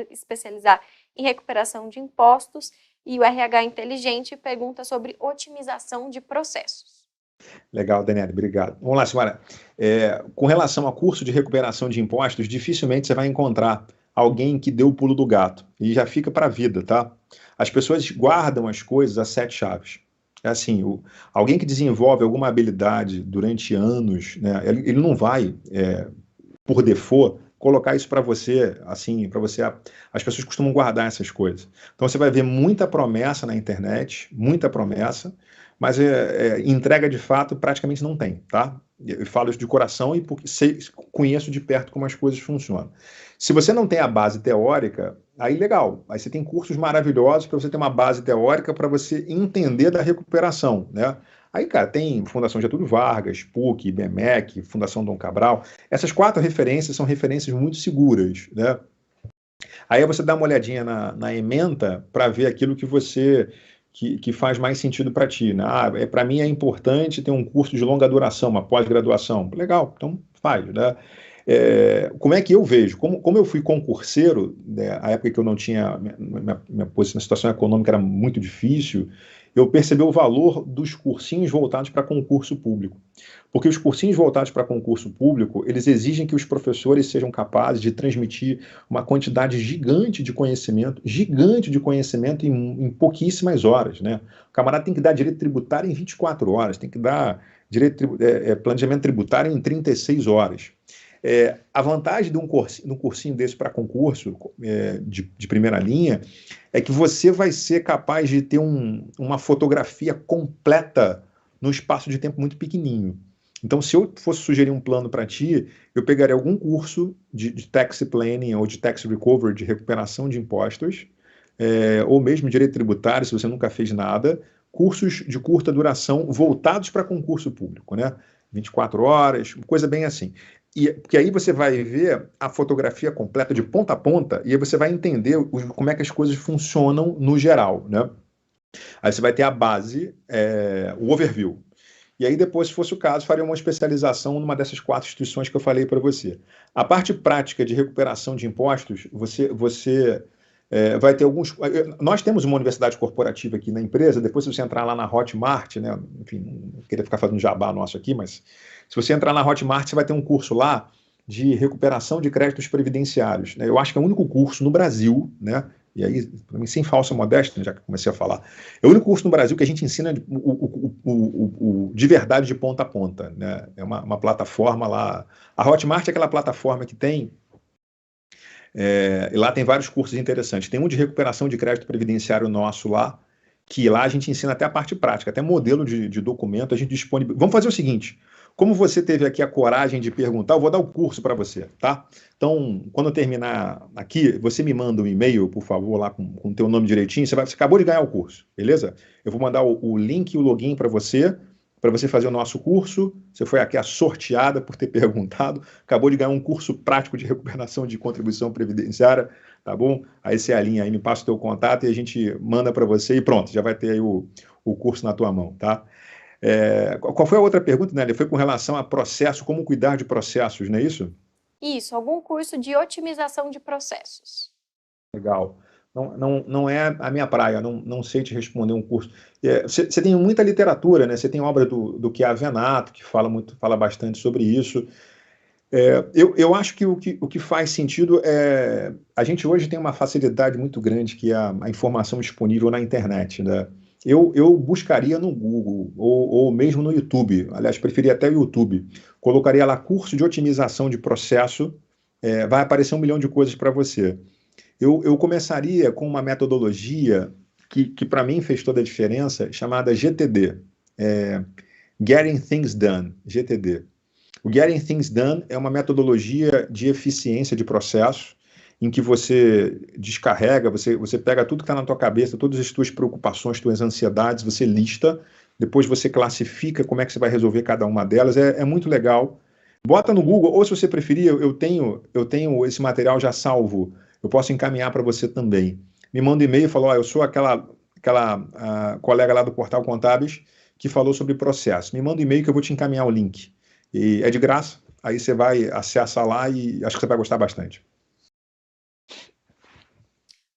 especializar em recuperação de impostos e o RH Inteligente pergunta sobre otimização de processos. Legal, Daniela, obrigado. Vamos lá, senhora. Com relação a curso de recuperação de impostos, dificilmente você vai encontrar alguém que deu o pulo do gato e já fica para a vida, tá? As pessoas guardam as coisas a 7 chaves. É assim, alguém que desenvolve alguma habilidade durante anos, né, ele não vai, por default, colocar isso para você, assim, para você... As pessoas costumam guardar essas coisas. Então você vai ver muita promessa na internet, muita promessa, mas entrega de fato praticamente não tem, tá? Eu falo isso de coração e porque conheço de perto como as coisas funcionam. Se você não tem a base teórica, aí legal. Aí você tem cursos maravilhosos para você ter uma base teórica para você entender da recuperação, né? Aí, cara, tem Fundação Getúlio Vargas, PUC, IBMEC, Fundação Dom Cabral. Essas 4 referências são referências muito seguras, né? Aí você dá uma olhadinha na ementa para ver aquilo que você que faz mais sentido para ti, né? Para mim é importante ter um curso de longa duração, uma pós-graduação. Legal, então faz, né? Como é que eu vejo? Como eu fui concurseiro, né, a época que eu não tinha, minha posição, a situação econômica era muito difícil, eu percebi o valor dos cursinhos voltados para concurso público. Porque os cursinhos voltados para concurso público, eles exigem que os professores sejam capazes de transmitir uma quantidade gigante de conhecimento em pouquíssimas horas, né? O camarada tem que dar direito tributário em 24 horas, tem que dar planejamento tributário em 36 horas. A vantagem de um cursinho desse para concurso de primeira linha é que você vai ser capaz de ter uma fotografia completa num espaço de tempo muito pequenininho. Então, se eu fosse sugerir um plano para ti, eu pegaria algum curso de tax planning ou de tax recovery, de recuperação de impostos, ou mesmo direito tributário, se você nunca fez nada, cursos de curta duração voltados para concurso público, né? 24 horas, coisa bem assim. Porque aí você vai ver a fotografia completa de ponta a ponta e aí você vai entender como é que as coisas funcionam no geral, né? Aí você vai ter a base, o overview. E aí depois, se fosse o caso, faria uma especialização numa dessas 4 instituições que eu falei para você. A parte prática de recuperação de impostos, você vai ter alguns... Nós temos uma universidade corporativa aqui na empresa, depois se você entrar lá na Hotmart, né? Enfim, não queria ficar fazendo jabá nosso aqui, mas se você entrar na Hotmart, você vai ter um curso lá de recuperação de créditos previdenciários, né? Eu acho que é o único curso no Brasil, né? E aí, para mim, sem falsa modéstia, já que comecei a falar, é o único curso no Brasil que a gente ensina de verdade de ponta a ponta, né? É uma plataforma lá. A Hotmart é aquela plataforma que tem. E lá tem vários cursos interessantes. Tem um de recuperação de crédito previdenciário nosso lá, que lá a gente ensina até a parte prática, até modelo de documento, a gente disponibiliza. Vamos fazer o seguinte: como você teve aqui a coragem de perguntar, eu vou dar o curso para você, tá? Então, quando eu terminar aqui, você me manda um e-mail, por favor, lá com o teu nome direitinho. Você acabou de ganhar o curso, beleza? Eu vou mandar o link e o login para você fazer o nosso curso. Você foi aqui a sorteada por ter perguntado. Acabou de ganhar um curso prático de recuperação de contribuição previdenciária, tá bom? Aí você alinha aí, me passa o teu contato e a gente manda para você e pronto, já vai ter aí o curso na tua mão, tá? Qual foi a outra pergunta, Nélia? Foi com relação a processo, como cuidar de processos, não é isso? Isso, algum curso de otimização de processos. Legal. Não é a minha praia, não sei te responder um curso. Você tem muita literatura, né? Você tem obra do Chiavenato Venato, que fala bastante sobre isso. Eu acho que o que faz sentido é... A gente hoje tem uma facilidade muito grande que é a informação disponível na internet, né? Eu buscaria no Google ou mesmo no YouTube, aliás, preferia até o YouTube. Colocaria lá curso de otimização de processo, vai aparecer 1 milhão de coisas para você. Eu começaria com uma metodologia que para mim fez toda a diferença, chamada GTD, Getting Things Done, GTD. O Getting Things Done é uma metodologia de eficiência de processo, em que você descarrega, você pega tudo que está na tua cabeça, todas as tuas preocupações, tuas ansiedades, você lista, depois você classifica como é que você vai resolver cada uma delas, é muito legal. Bota no Google, ou se você preferir, eu tenho esse material já salvo, eu posso encaminhar para você também. Me manda um e-mail e fala, eu sou aquela colega lá do Portal Contábeis que falou sobre processo. Me manda um e-mail que eu vou te encaminhar o link. E é de graça, aí você vai acessar lá e acho que você vai gostar bastante.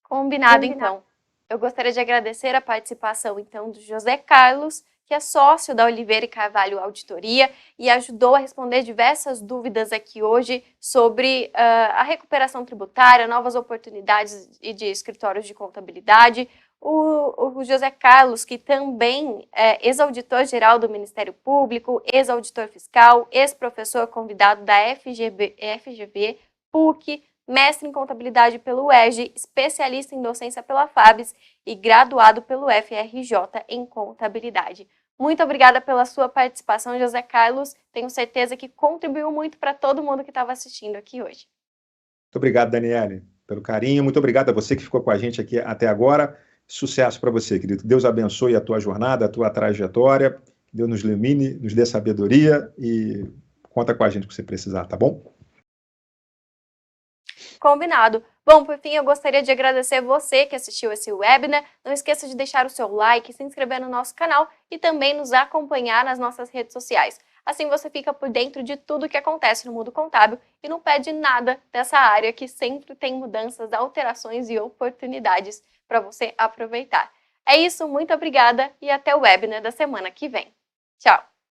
Combinado, então. Eu gostaria de agradecer a participação, então, do José Carlos, que é sócio da Oliveira e Carvalho Auditoria e ajudou a responder diversas dúvidas aqui hoje sobre a recuperação tributária, novas oportunidades de escritórios de contabilidade. O José Carlos, que também é ex-auditor-geral do Ministério Público, ex-auditor fiscal, ex-professor convidado da FGV, PUC, mestre em contabilidade pelo UERJ, especialista em docência pela FABES e graduado pelo FRJ em contabilidade. Muito obrigada pela sua participação, José Carlos. Tenho certeza que contribuiu muito para todo mundo que estava assistindo aqui hoje. Muito obrigado, Daniele, pelo carinho. Muito obrigado a você que ficou com a gente aqui até agora. Sucesso para você, querido. Deus abençoe a tua jornada, a tua trajetória. Deus nos ilumine, nos dê sabedoria e conta com a gente que você precisar, tá bom? Combinado. Bom, por fim, eu gostaria de agradecer você que assistiu esse webinar. Não esqueça de deixar o seu like, se inscrever no nosso canal e também nos acompanhar nas nossas redes sociais. Assim você fica por dentro de tudo que acontece no mundo contábil e não perde nada dessa área que sempre tem mudanças, alterações e oportunidades para você aproveitar. É isso, muito obrigada e até o webinar da semana que vem. Tchau!